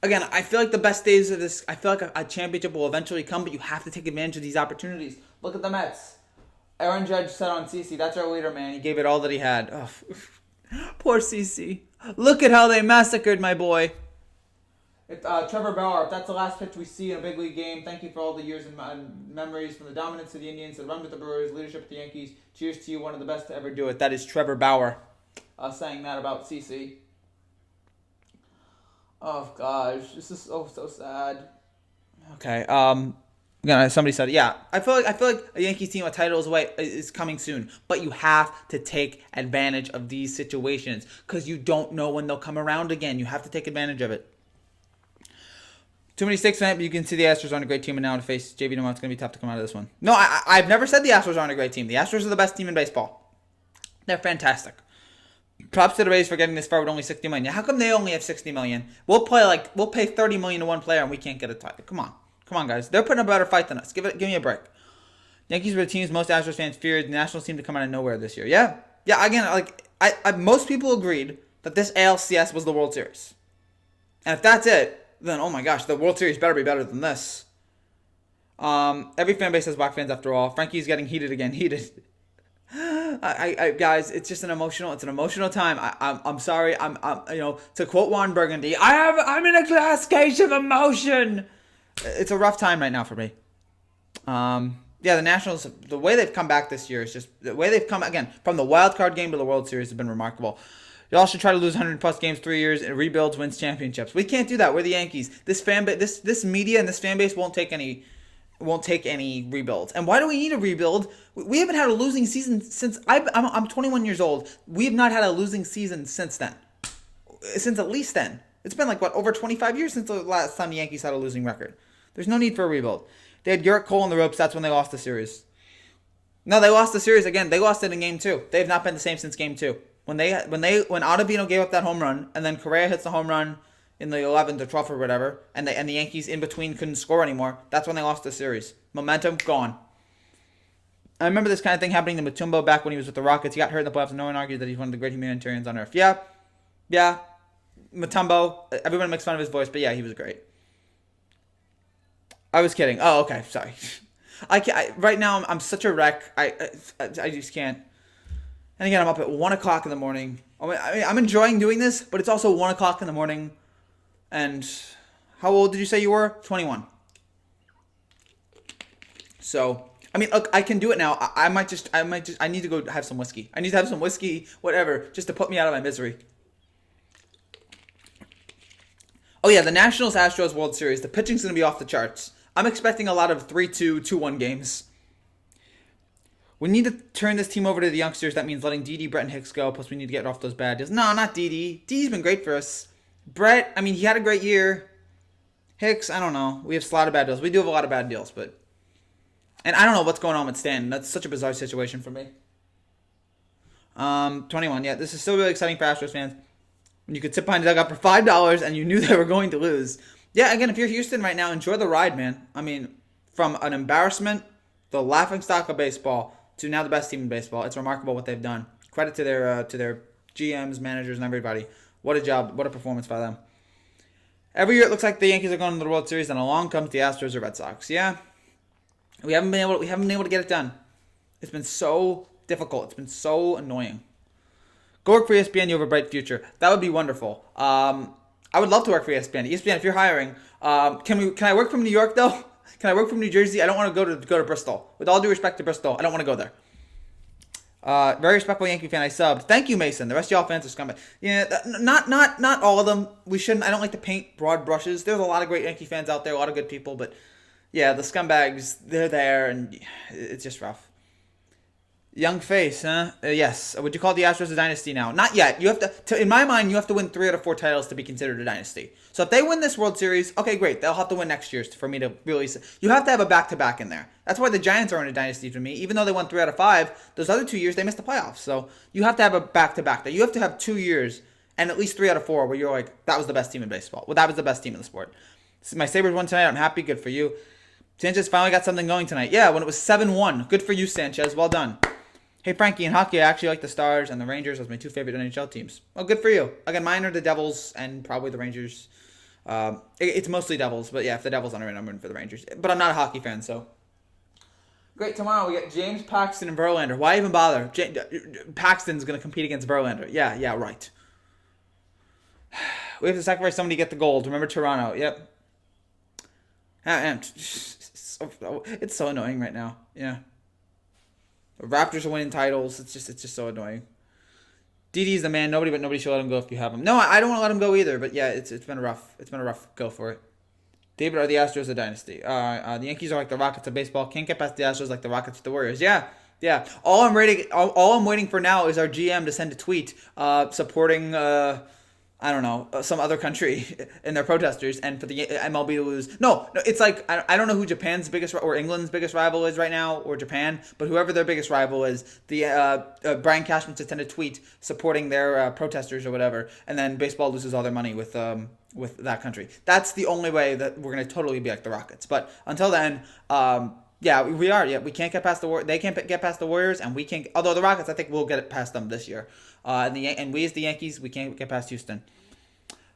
again, I feel like the best days of this, I feel like a championship will eventually come, but you have to take advantage of these opportunities. Look at the Mets. Aaron Judge said on CC, that's our leader, man. He gave it all that he had. Oh, poor CC. Look at how they massacred my boy. Trevor Bauer, if that's the last pitch we see in a big league game, thank you for all the years and memories, from the dominance of the Indians to the run with the Brewers, leadership of the Yankees. Cheers to you, one of the best to ever do it. That is Trevor Bauer saying that about CC. Oh gosh, this is so sad. Okay, somebody said, yeah, I feel like a Yankees team a title is coming soon, but you have to take advantage of these situations because you don't know when they'll come around again. You have to take advantage of it. Too many stakes tonight, but you can see the Astros aren't a great team, and now to face JV tomorrow, it's going to be tough to come out of this one. No, I've never said the Astros aren't a great team. The Astros are the best team in baseball. They're fantastic. Props to the Rays for getting this far with only $60 million. How come they only have $60 million? We'll pay $30 million to one player, and we can't get a title. Come on, guys. They're putting a better fight than us. Give me a break. Yankees were the teams most Astros fans feared. The Nationals seemed to come out of nowhere this year. Yeah. Again, most people agreed that this ALCS was the World Series, and if that's it, then oh my gosh, the World Series better be better than this. Every fan base has black fans after all. Frankie's getting heated again. Guys, it's just an emotional time. I'm sorry. To quote Juan Burgundy, I'm in a glass case of emotion. It's a rough time right now for me. The Nationals, the way they've come back this year is just the way they've come again from the wild card game to the World Series has been remarkable. Y'all should try to lose 100+ games 3 years and rebuilds, wins championships. We can't do that. We're the Yankees. This media and this fan base won't take any rebuilds. And why do we need a rebuild? We haven't had a losing season since I'm 21 years old. We have not had a losing season since then. Since at least then. It's been over 25 years since the last time the Yankees had a losing record. There's no need for a rebuild. They had Garrett Cole on the ropes. That's when they lost the series. No, they lost the series again. They lost it in Game 2. They have not been the same since Game 2. When Ottavino gave up that home run, and then Correa hits the home run in the 11th or 12th or whatever, and the Yankees in between couldn't score anymore, that's when they lost the series. Momentum, gone. I remember this kind of thing happening to Mutombo back when he was with the Rockets. He got hurt in the playoffs, and no one argued that he's one of the great humanitarians on earth. Yeah. Mutombo, everyone makes fun of his voice, but yeah, he was great. I was kidding. Oh, okay, sorry. Right now, I'm such a wreck. I just can't. And again, I'm up at 1 o'clock in the morning. I'm enjoying doing this, but it's also 1 o'clock in the morning. And how old did you say you were? 21. So, look, I can do it now. I need to go have some whiskey. I need to have some whiskey, whatever, just to put me out of my misery. Oh yeah, the Nationals-Astros World Series. The pitching's going to be off the charts. I'm expecting a lot of 3-2, 2-1 games. We need to turn this team over to the youngsters. That means letting Didi, Brett, and Hicks go. Plus, we need to get off those bad deals. No, not Didi. Didi's been great for us. Brett, he had a great year. Hicks, I don't know. We have a lot of bad deals. We do have a lot of bad deals, but... And I don't know what's going on with Stan. That's such a bizarre situation for me. 21, yeah. This is still really exciting for Astros fans. When you could sit behind the dugout for $5 and you knew they were going to lose. Yeah, again, if you're Houston right now, enjoy the ride, man. From an embarrassment, the laughingstock of baseball, to now the best team in baseball. It's remarkable what they've done. Credit to their GMs, managers, and everybody. What a job. What a performance by them. Every year it looks like the Yankees are going to the World Series, and along comes the Astros or Red Sox. Yeah. We haven't been able to get it done. It's been so difficult. It's been so annoying. Go work for ESPN. You have a bright future. That would be wonderful. I would love to work for ESPN. ESPN, if you're hiring, can I work from New York though? Can I work from New Jersey? I don't want to go to Bristol. With all due respect to Bristol, I don't want to go there. Very respectful Yankee fan. I subbed. Thank you, Mason. The rest of y'all fans are scumbag. Yeah, not all of them. We shouldn't. I don't like to paint broad brushes. There's a lot of great Yankee fans out there, a lot of good people, but yeah, the scumbags, they're there, and it's just rough. Young face, huh? Yes. Would you call the Astros a dynasty now? Not yet. You have to, in my mind, you have to win 3 out of 4 titles to be considered a dynasty. So if they win this World Series, okay, great. They'll have to win next year's for me to really. You have to have a back-to-back in there. That's why the Giants aren't a dynasty to me. Even though they won 3 out of 5, those other 2 years they missed the playoffs. So you have to have a back-to-back. You have to have 2 years and at least 3 out of 4 where you're like, that was the best team in baseball. Well, that was the best team in the sport. So my Sabres won tonight. I'm happy. Good for you. Sanchez finally got something going tonight. Yeah, when it was 7-1. Good for you, Sanchez. Well done. Hey, Frankie, in hockey, I actually like the Stars and the Rangers as my 2 favorite NHL teams. Oh, good for you. Again, mine are the Devils and probably the Rangers. It's mostly Devils, but yeah, if the Devils aren't in, I'm rooting for the Rangers. But I'm not a hockey fan, so. Great, tomorrow we get James Paxton and Verlander. Why even bother? Paxton's going to compete against Verlander. Yeah, right. We have to sacrifice somebody to get the gold. Remember Toronto. Yep. It's so annoying right now. Yeah. The Raptors are winning titles. It's just so annoying. Didi's the man. Nobody should let him go if you have him. No, I don't want to let him go either. But yeah, it's been a rough go for it. David, are the Astros a dynasty? The Yankees are like the Rockets of baseball. Can't get past the Astros like the Rockets of the Warriors. Yeah. All I'm waiting for now is our GM to send a tweet supporting I don't know, some other country in their protesters, and for the MLB to lose. No, it's like, I don't know who Japan's biggest or England's biggest rival is right now, or Japan, but whoever their biggest rival is, the Brian Cashman to send a tweet supporting their protesters or whatever, and then baseball loses all their money with that country. That's the only way that we're going to totally be like the Rockets. But until then, yeah, we are. Yeah, we can't get past the they can't get past the Warriors, and we can't. Although the Rockets, I think we'll get it past them this year. And we as the Yankees, we can't get past Houston.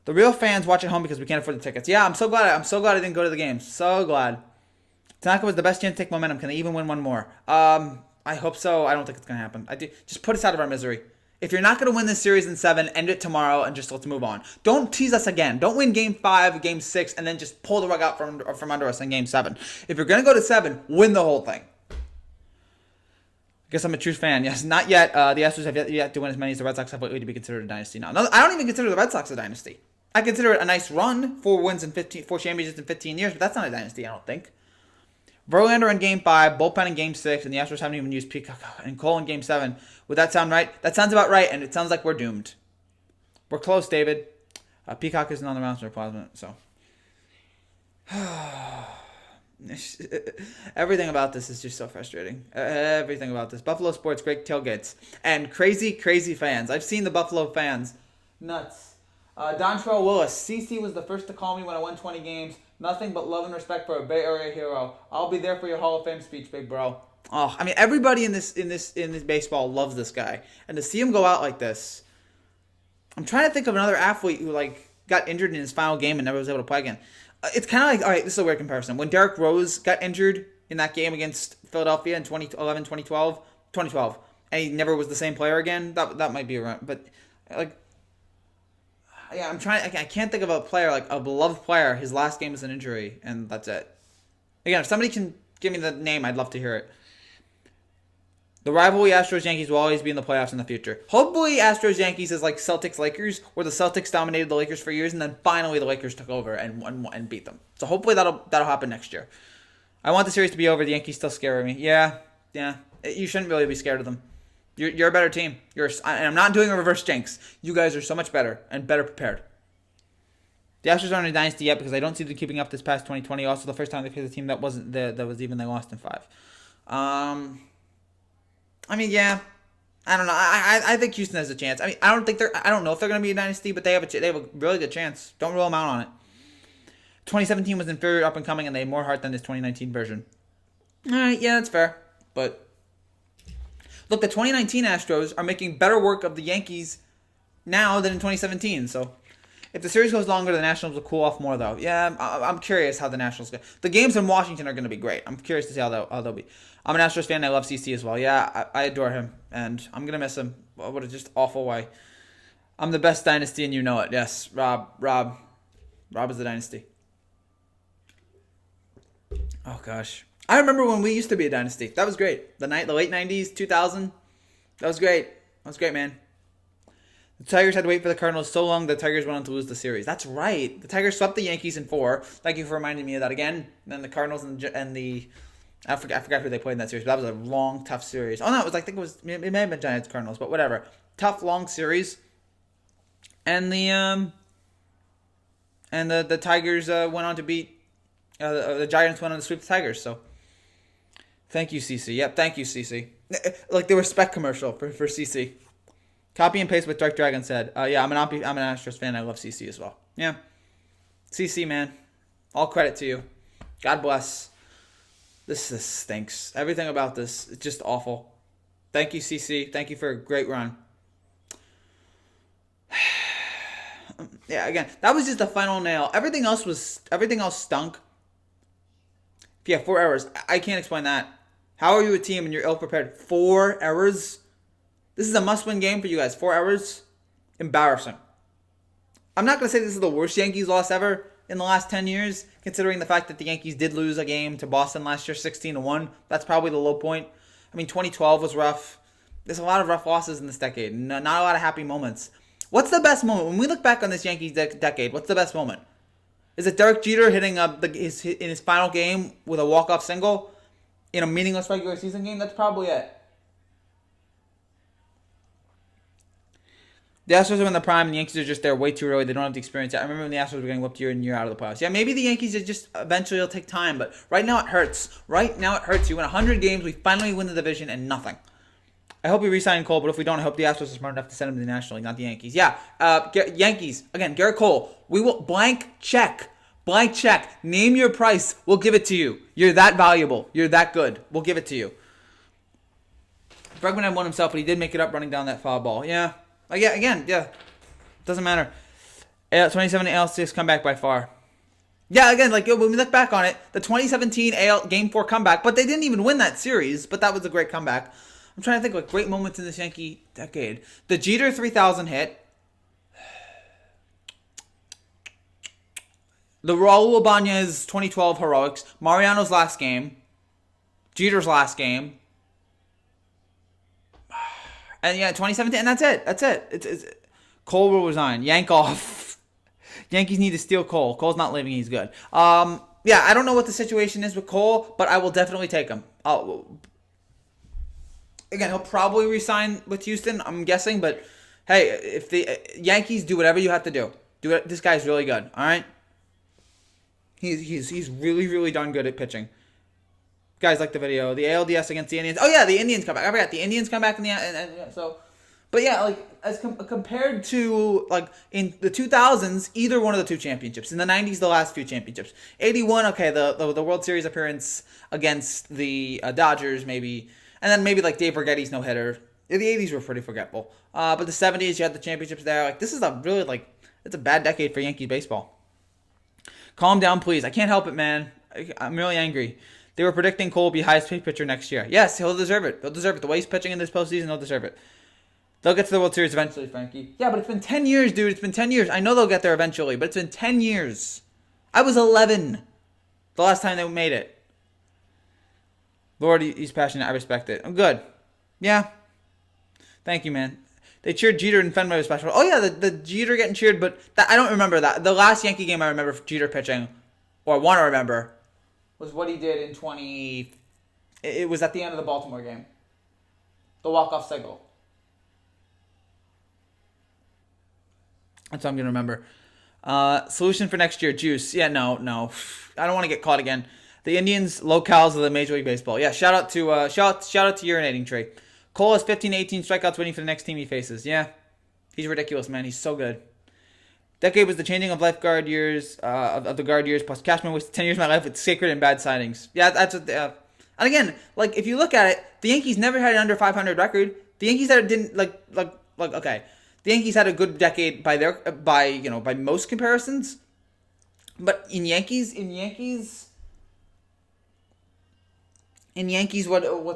The real fans watch at home because we can't afford the tickets. Yeah, I'm so glad I didn't go to the games. So glad. Tanaka was the best chance to take momentum. Can they even win one more? I hope so. I don't think it's gonna happen. Just put us out of our misery. If you're not going to win this series in 7, end it tomorrow and just let's move on. Don't tease us again. Don't win Game 5, Game 6, and then just pull the rug out from under us in Game 7. If you're going to go to 7, win the whole thing. I guess I'm a true fan. Yes, not yet. The Astros have yet to win as many as the Red Sox have lately to be considered a dynasty now. No, I don't even consider the Red Sox a dynasty. I consider it a nice run, 4 championships in 15 years, but that's not a dynasty, I don't think. Verlander in Game 5, bullpen in Game 6, and the Astros haven't even used Peacock and Cole in Game 7. Would that sound right? That sounds about right, and it sounds like we're doomed. We're close, David. Peacock isn't on the mound for plasma, so. Everything about this is just so frustrating. Everything about this. Buffalo sports, great tailgates. And crazy, crazy fans. I've seen the Buffalo fans. Nuts. Dontrell Willis. CC was the first to call me when I won 20 games. Nothing but love and respect for a Bay Area hero. I'll be there for your Hall of Fame speech, big bro. Oh, I mean, everybody in this baseball loves this guy, and to see him go out like this, I'm trying to think of another athlete who got injured in his final game and never was able to play again. It's kind of like, all right, this is a weird comparison. When Derrick Rose got injured in that game against Philadelphia in 2012, and he never was the same player again. That might be around, but yeah, I can't think of a player, a beloved player. His last game was an injury, and that's it. Again, if somebody can give me the name, I'd love to hear it. The rivalry Astros-Yankees will always be in the playoffs in the future. Hopefully Astros-Yankees is like Celtics-Lakers, where the Celtics dominated the Lakers for years, and then finally the Lakers took over and beat them. So hopefully that'll happen next year. I want the series to be over. The Yankees still scare me. Yeah. You shouldn't really be scared of them. You're a better team. And I'm not doing a reverse jinx. You guys are so much better and better prepared. The Astros aren't a dynasty yet because I don't see them keeping up this past 2020. Also, the first time they faced a team that wasn't that was even they lost in 5. I mean, yeah. I don't know. I think Houston has a chance. I mean, I don't know if they're going to be a dynasty, but they have a really good chance. Don't rule them out on it. 2017 was inferior, up and coming, and they had more heart than this 2019 version. All right, yeah, that's fair, but. Look, the 2019 Astros are making better work of the Yankees now than in 2017. So, if the series goes longer, the Nationals will cool off more, though. Yeah, I'm curious how the Nationals go. The games in Washington are going to be great. I'm curious to see how they'll be. I'm an Astros fan. I love CC as well. Yeah, I adore him, and I'm going to miss him. What a just awful way. I'm the best dynasty, and you know it. Yes, Rob is the dynasty. Oh, gosh. I remember when we used to be a dynasty. That was great. The late 90s, 2000. That was great. That was great, man. The Tigers had to wait for the Cardinals so long the Tigers went on to lose the series. That's right. The Tigers swept the Yankees in 4. Thank you for reminding me of that again. And then the Cardinals and the I forgot who they played in that series, but that was a long, tough series. Oh no, I think it may have been Giants Cardinals, but whatever. Tough, long series. And the Tigers went on to beat the Giants went on to sweep the Tigers. So thank you, CC. Yep, thank you, CC. Like the respect commercial for CC. Copy and paste what Dark Dragon said. Yeah, I'm an Astros fan. I love CC as well. Yeah, CC man, all credit to you. God bless. This stinks. Everything about this is just awful. Thank you, CC. Thank you for a great run. Yeah, again, that was just the final nail. Everything else stunk. If you have 4 errors, I can't explain that. How are you a team and you're ill-prepared? 4 errors? This is a must-win game for you guys. 4 errors? Embarrassing. I'm not going to say this is the worst Yankees loss ever in the last 10 years, considering the fact that the Yankees did lose a game to Boston last year, 16-1. That's probably the low point. I mean, 2012 was rough. There's a lot of rough losses in this decade. Not a lot of happy moments. What's the best moment? When we look back on this Yankees decade, what's the best moment? Is it Derek Jeter hitting in his final game with a walk-off single in a meaningless regular season game? That's probably it. The Astros are in the prime, and the Yankees are just there way too early. They don't have the experience yet. I remember when the Astros were getting whooped year in, year out of the playoffs. Yeah, maybe the Yankees are just eventually will take time, but right now it hurts. Right now it hurts. You win 100 games, we finally win the division, and nothing. I hope we re-sign Cole, but if we don't, I hope the Astros are smart enough to send him to the National League, not the Yankees. Yeah, Yankees. Again, Garrett Cole. We will blank check. Name your price. We'll give it to you. You're that valuable. You're that good. We'll give it to you. Bregman had won himself, but he did make it up running down that foul ball. Yeah. Yeah. Doesn't matter. 2017 Alcs comeback by far. Yeah, again, like when we look back on it, the 2017 AL Game 4 comeback, but they didn't even win that series, but that was a great comeback. I'm trying to think of great moments in this Yankee decade. The Jeter 3,000 hit. The Raul Ibanez 2012 heroics. Mariano's last game. Jeter's last game. And yeah, 2017, and that's it. It's Cole will resign. Yank off. Yankees need to steal Cole. Cole's not leaving. He's good. Yeah, I don't know what the situation is with Cole, but I will definitely take him. Again, he'll probably resign with Houston, I'm guessing. But hey, if the Yankees do whatever you have to do, this guy's really good. All right, he's really, really darn good at pitching. Guys, like the video, the ALDS against the Indians. Oh yeah, the Indians come back. I forgot the Indians come back in so. But yeah, like as compared to like in the 2000s, either one of the two championships. In the 90s, the last few championships. 81, okay, the World Series appearance against the Dodgers, maybe. And then maybe like Dave Borghetti's no-hitter. The 80s were pretty forgetful. But the 70s, you had the championships there. Like this is a really it's a bad decade for Yankee baseball. Calm down, please. I can't help it, man. I'm really angry. They were predicting Cole will be highest paid pitcher next year. Yes, he'll deserve it. The way he's pitching in this postseason, he'll deserve it. They'll get to the World Series eventually, Frankie. Yeah, but it's been 10 years, dude. It's been 10 years. I know they'll get there eventually, but it's been 10 years. I was 11 the last time they made it. Lord, he's passionate. I respect it. I'm good. Yeah. Thank you, man. They cheered Jeter and Fenway was special. Oh, yeah, the Jeter getting cheered, but I don't remember that. The last Yankee game I remember Jeter pitching, or want to remember, was what he did in it was at the end of the Baltimore game. The walk-off single. That's what I'm going to remember. Solution for next year, juice. Yeah, no. I don't want to get caught again. The Indians, locales of the Major League Baseball. Yeah, shout out to urinating tree. Cole has 15 to 18 strikeouts waiting for the next team he faces. Yeah, he's ridiculous, man. He's so good. Decade was the changing of lifeguard years, of the guard years, plus Cashman wasted 10 years of my life with sacred and bad signings. Yeah, that's what. And again, like if you look at it, the Yankees never had an under 500 record. The Yankees didn't okay. The Yankees had a good decade by most comparisons, but in Yankees, what's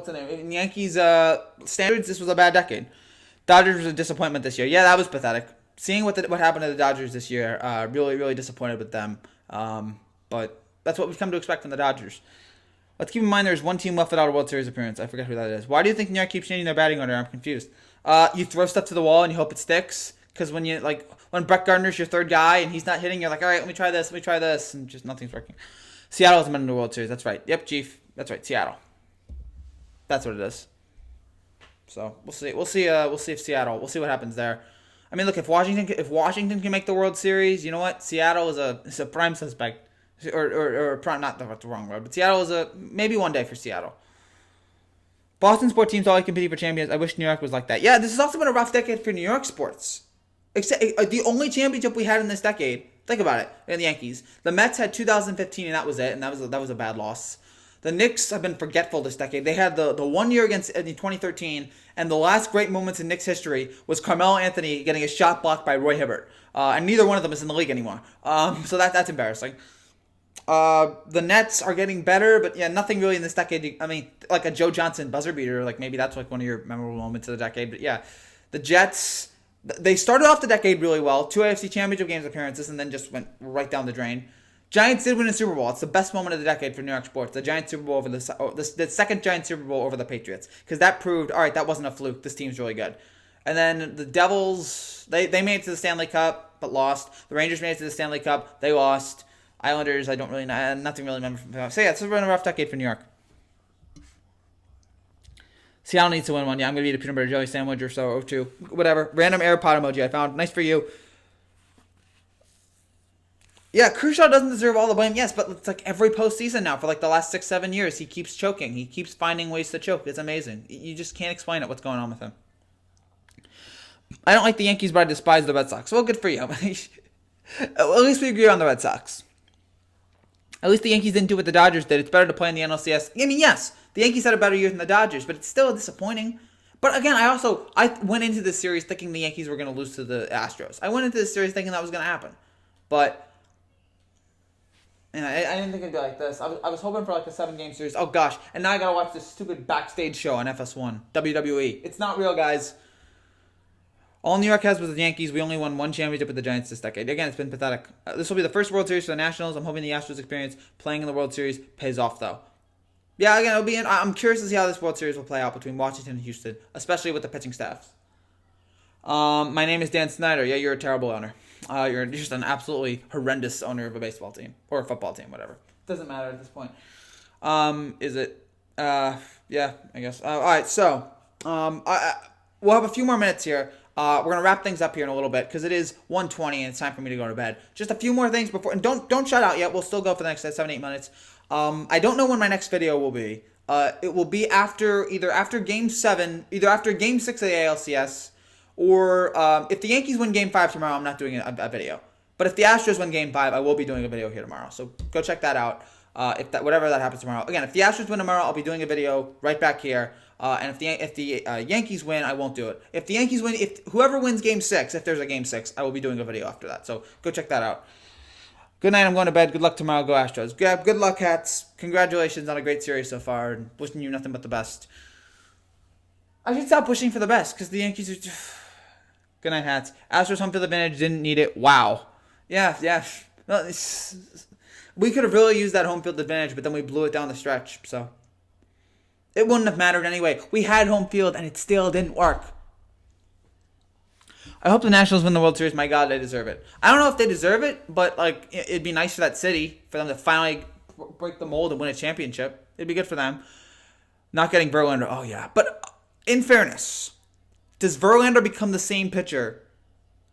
the name? In Yankees standards, this was a bad decade. Dodgers was a disappointment this year. Yeah, that was pathetic. Seeing what happened to the Dodgers this year, really, really disappointed with them. But that's what we've come to expect from the Dodgers. Let's keep in mind there's one team left without a World Series appearance. I forget who that is. Why do you think New York keeps changing their batting order? I'm confused. You throw stuff to the wall and you hope it sticks. Because when Brett Gardner's your third guy and he's not hitting, you're like, all right, let me try this, and just nothing's working. Seattle hasn't been in the World Series. That's right. Yep, Chief. That's right, Seattle. That's what it is. So we'll see. We'll see. We'll see if Seattle. We'll see what happens there. I mean, look, if Washington can make the World Series, you know what? Seattle is a prime suspect, or prime. Not the wrong word, but Seattle is a maybe one day for Seattle. Boston sports teams always competing for champions. I wish New York was like that. Yeah, this has also been a rough decade for New York sports. Except the only championship we had in this decade. Think about it. In the Yankees, the Mets had 2015, and that was it. And that was a bad loss. The Knicks have been forgetful this decade. They had the 1 year against in 2013, and the last great moments in Knicks history was Carmelo Anthony getting a shot blocked by Roy Hibbert, and neither one of them is in the league anymore. So that's embarrassing. The Nets are getting better, but yeah, nothing really in this decade. I mean, like a Joe Johnson buzzer beater, like maybe that's like one of your memorable moments of the decade. But yeah, the Jets, they started off the decade really well, 2 AFC Championship games appearances, and then just went right down the drain. Giants did win a Super Bowl. It's the best moment of the decade for New York sports. The Giants Super Bowl over the second Giants Super Bowl over the Patriots, because that proved, all right, that wasn't a fluke. This team's really good. And then the Devils, they made it to the Stanley Cup but lost. The Rangers made it to the Stanley Cup, they lost. Islanders, I don't really know, nothing really remember from. So yeah, it's been a rough decade for New York. Seattle needs to win one. Yeah, I'm gonna eat a peanut butter jelly sandwich or so, or two, whatever. Random AirPod emoji I found. Nice for you. Yeah, Kershaw doesn't deserve all the blame. Yes, but it's like every postseason now for like the last 6-7 years, he keeps choking. He keeps finding ways to choke. It's amazing. You just can't explain it. What's going on with him? I don't like the Yankees, but I despise the Red Sox. Well, good for you. At least we agree on the Red Sox. At least the Yankees didn't do what the Dodgers did. It's better to play in the NLCS. I mean, yes, the Yankees had a better year than the Dodgers, but it's still disappointing. But again, I went into this series thinking the Yankees were going to lose to the Astros. I went into this series thinking that was going to happen. But I didn't think it'd be like this. I was hoping for like a 7-game series. Oh gosh, and now I got to watch this stupid backstage show on FS1, WWE. It's not real, guys. All New York has was the Yankees. We only won 1 championship with the Giants this decade. Again, it's been pathetic. This will be the first World Series for the Nationals. I'm hoping the Astros experience playing in the World Series pays off, though. Yeah, again, I'm curious to see how this World Series will play out between Washington and Houston, especially with the pitching staffs. My name is Dan Snyder. Yeah, you're a terrible owner. You're just an absolutely horrendous owner of a baseball team or a football team, whatever. Doesn't matter at this point. Is it? Yeah, I guess. All right, so we'll have a few more minutes here. We're gonna wrap things up here in a little bit because it is 1:20 and it's time for me to go to bed. Just a few more things before, and don't shut out yet. We'll still go for the next 7-8 minutes. I don't know when my next video will be. It will be either after Game 7, either after Game 6 of the ALCS, or if the Yankees win Game 5 tomorrow, I'm not doing a video. But if the Astros win Game 5, I will be doing a video here tomorrow. So go check that out. Whatever that happens tomorrow. Again, if the Astros win tomorrow, I'll be doing a video right back here. And if the Yankees win, I won't do it. If the Yankees win, if whoever wins Game 6, if there's a Game 6, I will be doing a video after that. So go check that out. Good night. I'm going to bed. Good luck tomorrow. Go Astros. Good luck, Hats. Congratulations on a great series so far. And wishing you nothing but the best. I should stop pushing for the best because the Yankees are. Good night, Hats. Astros home field advantage. Didn't need it. Wow. Yeah. No, we could have really used that home field advantage, but then we blew it down the stretch. So it wouldn't have mattered anyway. We had home field, and it still didn't work. I hope the Nationals win the World Series. My God, they deserve it. I don't know if they deserve it, but like it'd be nice for that city, for them to finally break the mold and win a championship. It'd be good for them. Not getting Verlander. Oh, yeah. But in fairness, does Verlander become the same pitcher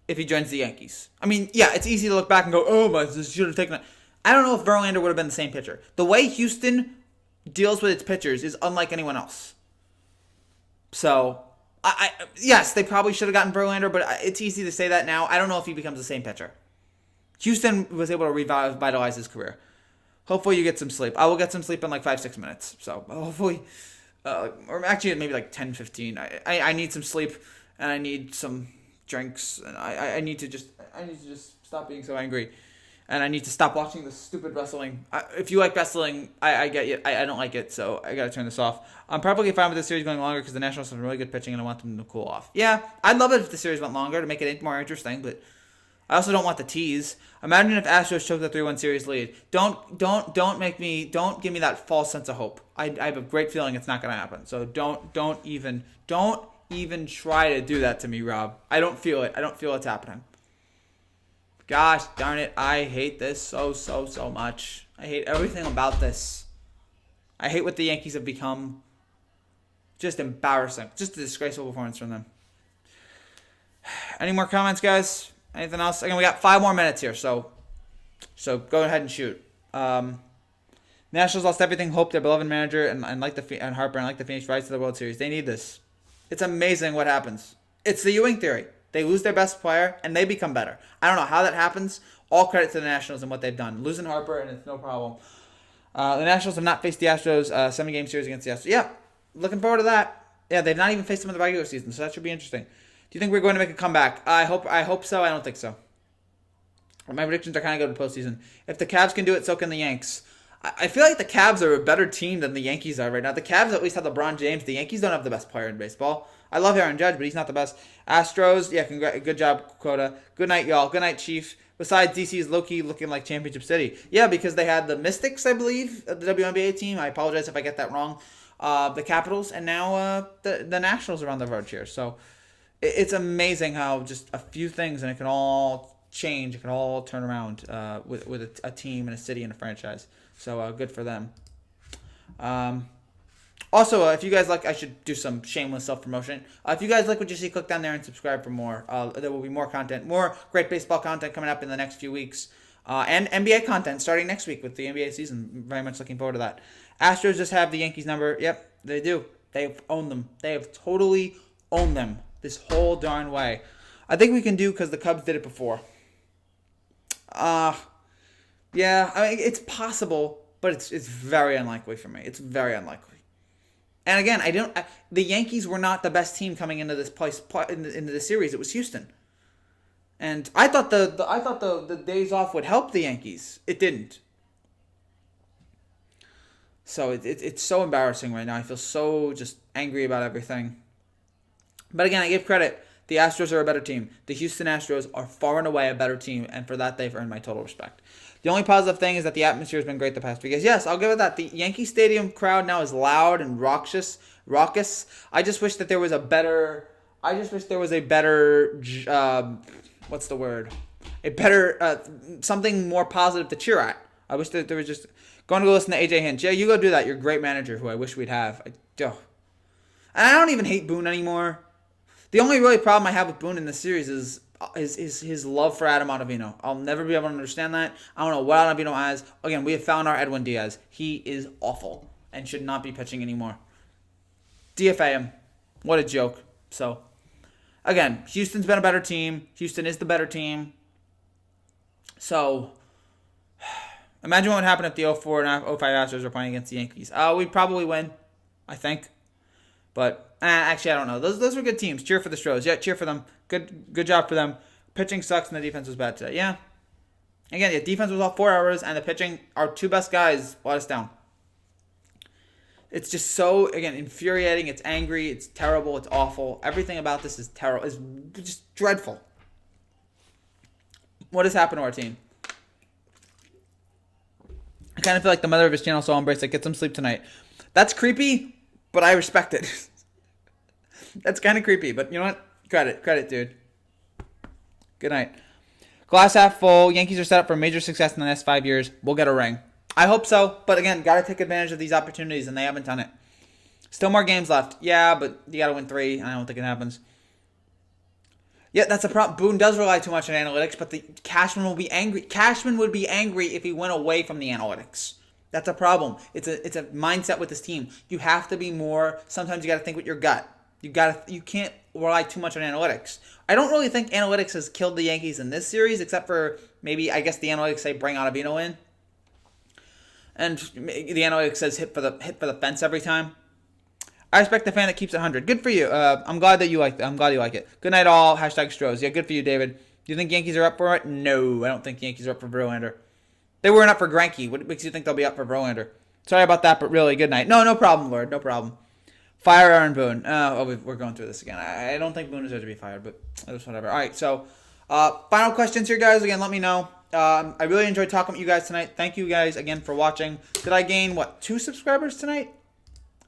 if he joins the Yankees? I mean, yeah, it's easy to look back and go, oh, my, this should have taken it. I don't know if Verlander would have been the same pitcher. The way Houston deals with its pitchers is unlike anyone else. So, yes, they probably should have gotten Verlander, but it's easy to say that now. I don't know if he becomes the same pitcher. Houston was able to revitalize his career. Hopefully you get some sleep. I will get some sleep in like 5-6 minutes. So, hopefully, or actually maybe like 10, 15. I need some sleep, and I need some drinks, and I need to just stop being so angry. And I need to stop watching this stupid wrestling. If you like wrestling, I get you. I don't like it, so I gotta turn this off. I'm probably fine with the series going longer because the Nationals have really good pitching, and I want them to cool off. Yeah, I'd love it if the series went longer to make it more interesting, but I also don't want the tease. Imagine if Astros choke the 3-1 series lead. Don't give me that false sense of hope. I have a great feeling it's not gonna happen. So don't even try to do that to me, Rob. I don't feel it. I don't feel it's happening. Gosh darn it, I hate this so much. I hate everything about this. I hate what the Yankees have become. Just embarrassing. Just a disgraceful performance from them. Any more comments, guys? Anything else? Again, we got 5 more minutes here, so go ahead and shoot. Nationals lost everything. Hope their beloved manager and Harper and like the Phoenix Rights to the World Series. They need this. It's amazing what happens. It's the Ewing theory. They lose their best player and they become better. I don't know how that happens. All credit to the Nationals and what they've done. Losing Harper and it's no problem. The Nationals have not faced the Astros 7-game series against the Astros. Yeah, looking forward to that. Yeah, they've not even faced them in the regular season, so that should be interesting. Do you think we're going to make a comeback? I hope so. I don't think so. My predictions are kind of good to postseason. If the Cavs can do it, so can the Yanks. I feel like the Cavs are a better team than the Yankees are right now. The Cavs at least have LeBron James. The Yankees don't have the best player in baseball. I love Aaron Judge, but he's not the best. Astros, yeah, good job, Quota. Good night, y'all. Good night, Chief. Besides, DC's low-key looking like Championship City. Yeah, because they had the Mystics, I believe, the WNBA team. I apologize if I get that wrong. The Capitals, and now the Nationals are on the verge here. So it's amazing how just a few things, and it can all change. It can all turn around with a team and a city and a franchise. So good for them. Also, if you guys like, I should do some shameless self-promotion. If you guys like what you see, click down there and subscribe for more. There will be more content, more great baseball content coming up in the next few weeks. And NBA content starting next week with the NBA season. Very much looking forward to that. Astros just have the Yankees number. Yep, they do. They've owned them. They have totally owned them this whole darn way. I think we can do because the Cubs did it before. Yeah, I mean, it's possible, but it's very unlikely for me. It's very unlikely. And again, the Yankees were not the best team coming into this place into the series. It was Houston, and I thought the days off would help the Yankees. It didn't. So it's so embarrassing right now. I feel so just angry about everything. But again, I give credit. The Astros are a better team. The Houston Astros are far and away a better team, and for that, they've earned my total respect. The only positive thing is that the atmosphere has been great the past few years. Yes, I'll give it that. The Yankee Stadium crowd now is loud and raucous. I just wish that there was a better. What's the word? A better something more positive to cheer at. I wish that there was just going to go listen to AJ Hinch. Yeah, you go do that. You're a great manager, who I wish we'd have. And I don't even hate Boone anymore. The only really problem I have with Boone in this series is his love for Adam Ottavino. I'll never be able to understand that. I don't know what Ottavino has. Again, we have found our Edwin Diaz. He is awful and should not be pitching anymore. DFA him. What a joke. So, again, Houston's been a better team. Houston is the better team. So, imagine what would happen if the 04 and 05 Astros were playing against the Yankees. We'd probably win, I think. But actually, I don't know. Those were good teams. Cheer for the Astros. Yeah, cheer for them. Good job for them. Pitching sucks and the defense was bad today. Yeah. Again, the defense was off 4 hours and the pitching, our 2 best guys, let us down. It's just so, again, infuriating. It's angry. It's terrible. It's awful. Everything about this is terrible. It's just dreadful. What has happened to our team? I kind of feel like the mother of his channel saw Embrace. Like, get some sleep tonight. That's creepy, but I respect it. That's kind of creepy, but you know what? Credit, dude. Good night. Glass half full. Yankees are set up for major success in the next 5 years. We'll get a ring. I hope so, but again, got to take advantage of these opportunities, and they haven't done it. Still more games left. Yeah, but you got to win 3, and I don't think it happens. Yeah, that's a problem. Boone does rely too much on analytics, but Cashman will be angry. Cashman would be angry if he went away from the analytics. That's a problem. It's a mindset with this team. You have to be more. Sometimes you got to think with your gut. You can't rely too much on analytics. I don't really think analytics has killed the Yankees in this series, except for maybe, I guess the analytics say bring Ottavino in, and the analytics says hit for the fence every time. I respect the fan that keeps it 100. Good for you. I'm glad that you like that. I'm glad you like it. Good night, all. #Stros. Yeah, good for you, David. Do you think Yankees are up for it? No, I don't think Yankees are up for Verlander. They weren't up for Greinke. What makes you think they'll be up for Verlander? Sorry about that, but really, good night. No problem, Lord. No problem. Fire Aaron Boone. We're going through this again. I don't think Boone deserves to be fired, but it's whatever. All right, so final questions here, guys. Again, let me know. I really enjoyed talking with you guys tonight. Thank you guys again for watching. Did I gain, 2 subscribers tonight?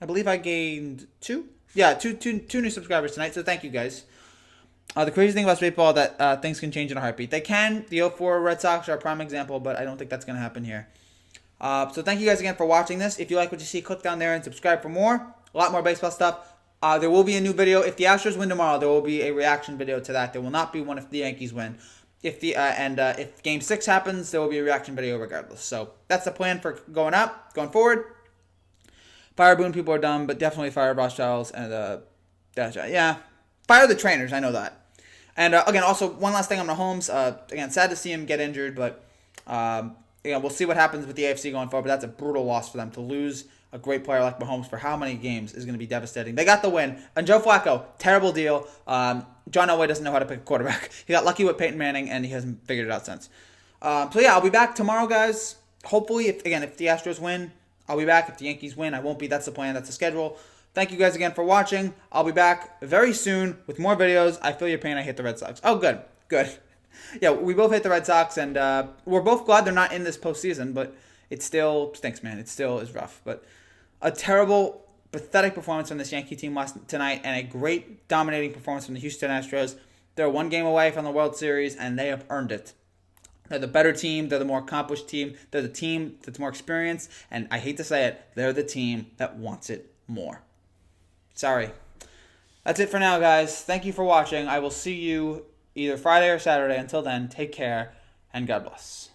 I believe I gained 2. Yeah, two new subscribers tonight, so thank you guys. The crazy thing about baseball that things can change in a heartbeat. They can. The 04 Red Sox are a prime example, but I don't think that's going to happen here. So thank you guys again for watching this. If you like what you see, click down there and subscribe for more. A lot more baseball stuff. There will be a new video. If the Astros win tomorrow, there will be a reaction video to that. There will not be one if the Yankees win. If Game 6 happens, there will be a reaction video regardless. So that's the plan for going forward. Fire Boone, people are dumb, but definitely fire Rothschilds and fire the trainers. I know that. And again, also one last thing on Mahomes. Again, sad to see him get injured, but we'll see what happens with the AFC going forward. But that's a brutal loss for them to lose a great player like Mahomes for how many games is going to be devastating. They got the win. And Joe Flacco, terrible deal. John Elway doesn't know how to pick a quarterback. He got lucky with Peyton Manning, and he hasn't figured it out since. I'll be back tomorrow, guys. Hopefully, if the Astros win, I'll be back. If the Yankees win, I won't be. That's the plan. That's the schedule. Thank you guys again for watching. I'll be back very soon with more videos. I feel your pain. I hate the Red Sox. Oh, good. Yeah, we both hate the Red Sox, and we're both glad they're not in this postseason, but it still stinks, man. It still is rough. But a terrible, pathetic performance from this Yankee team tonight, and a great, dominating performance from the Houston Astros. They're one game away from the World Series, and they have earned it. They're the better team. They're the more accomplished team. They're the team that's more experienced, and I hate to say it, they're the team that wants it more. Sorry. That's it for now, guys. Thank you for watching. I will see you either Friday or Saturday. Until then, take care, and God bless.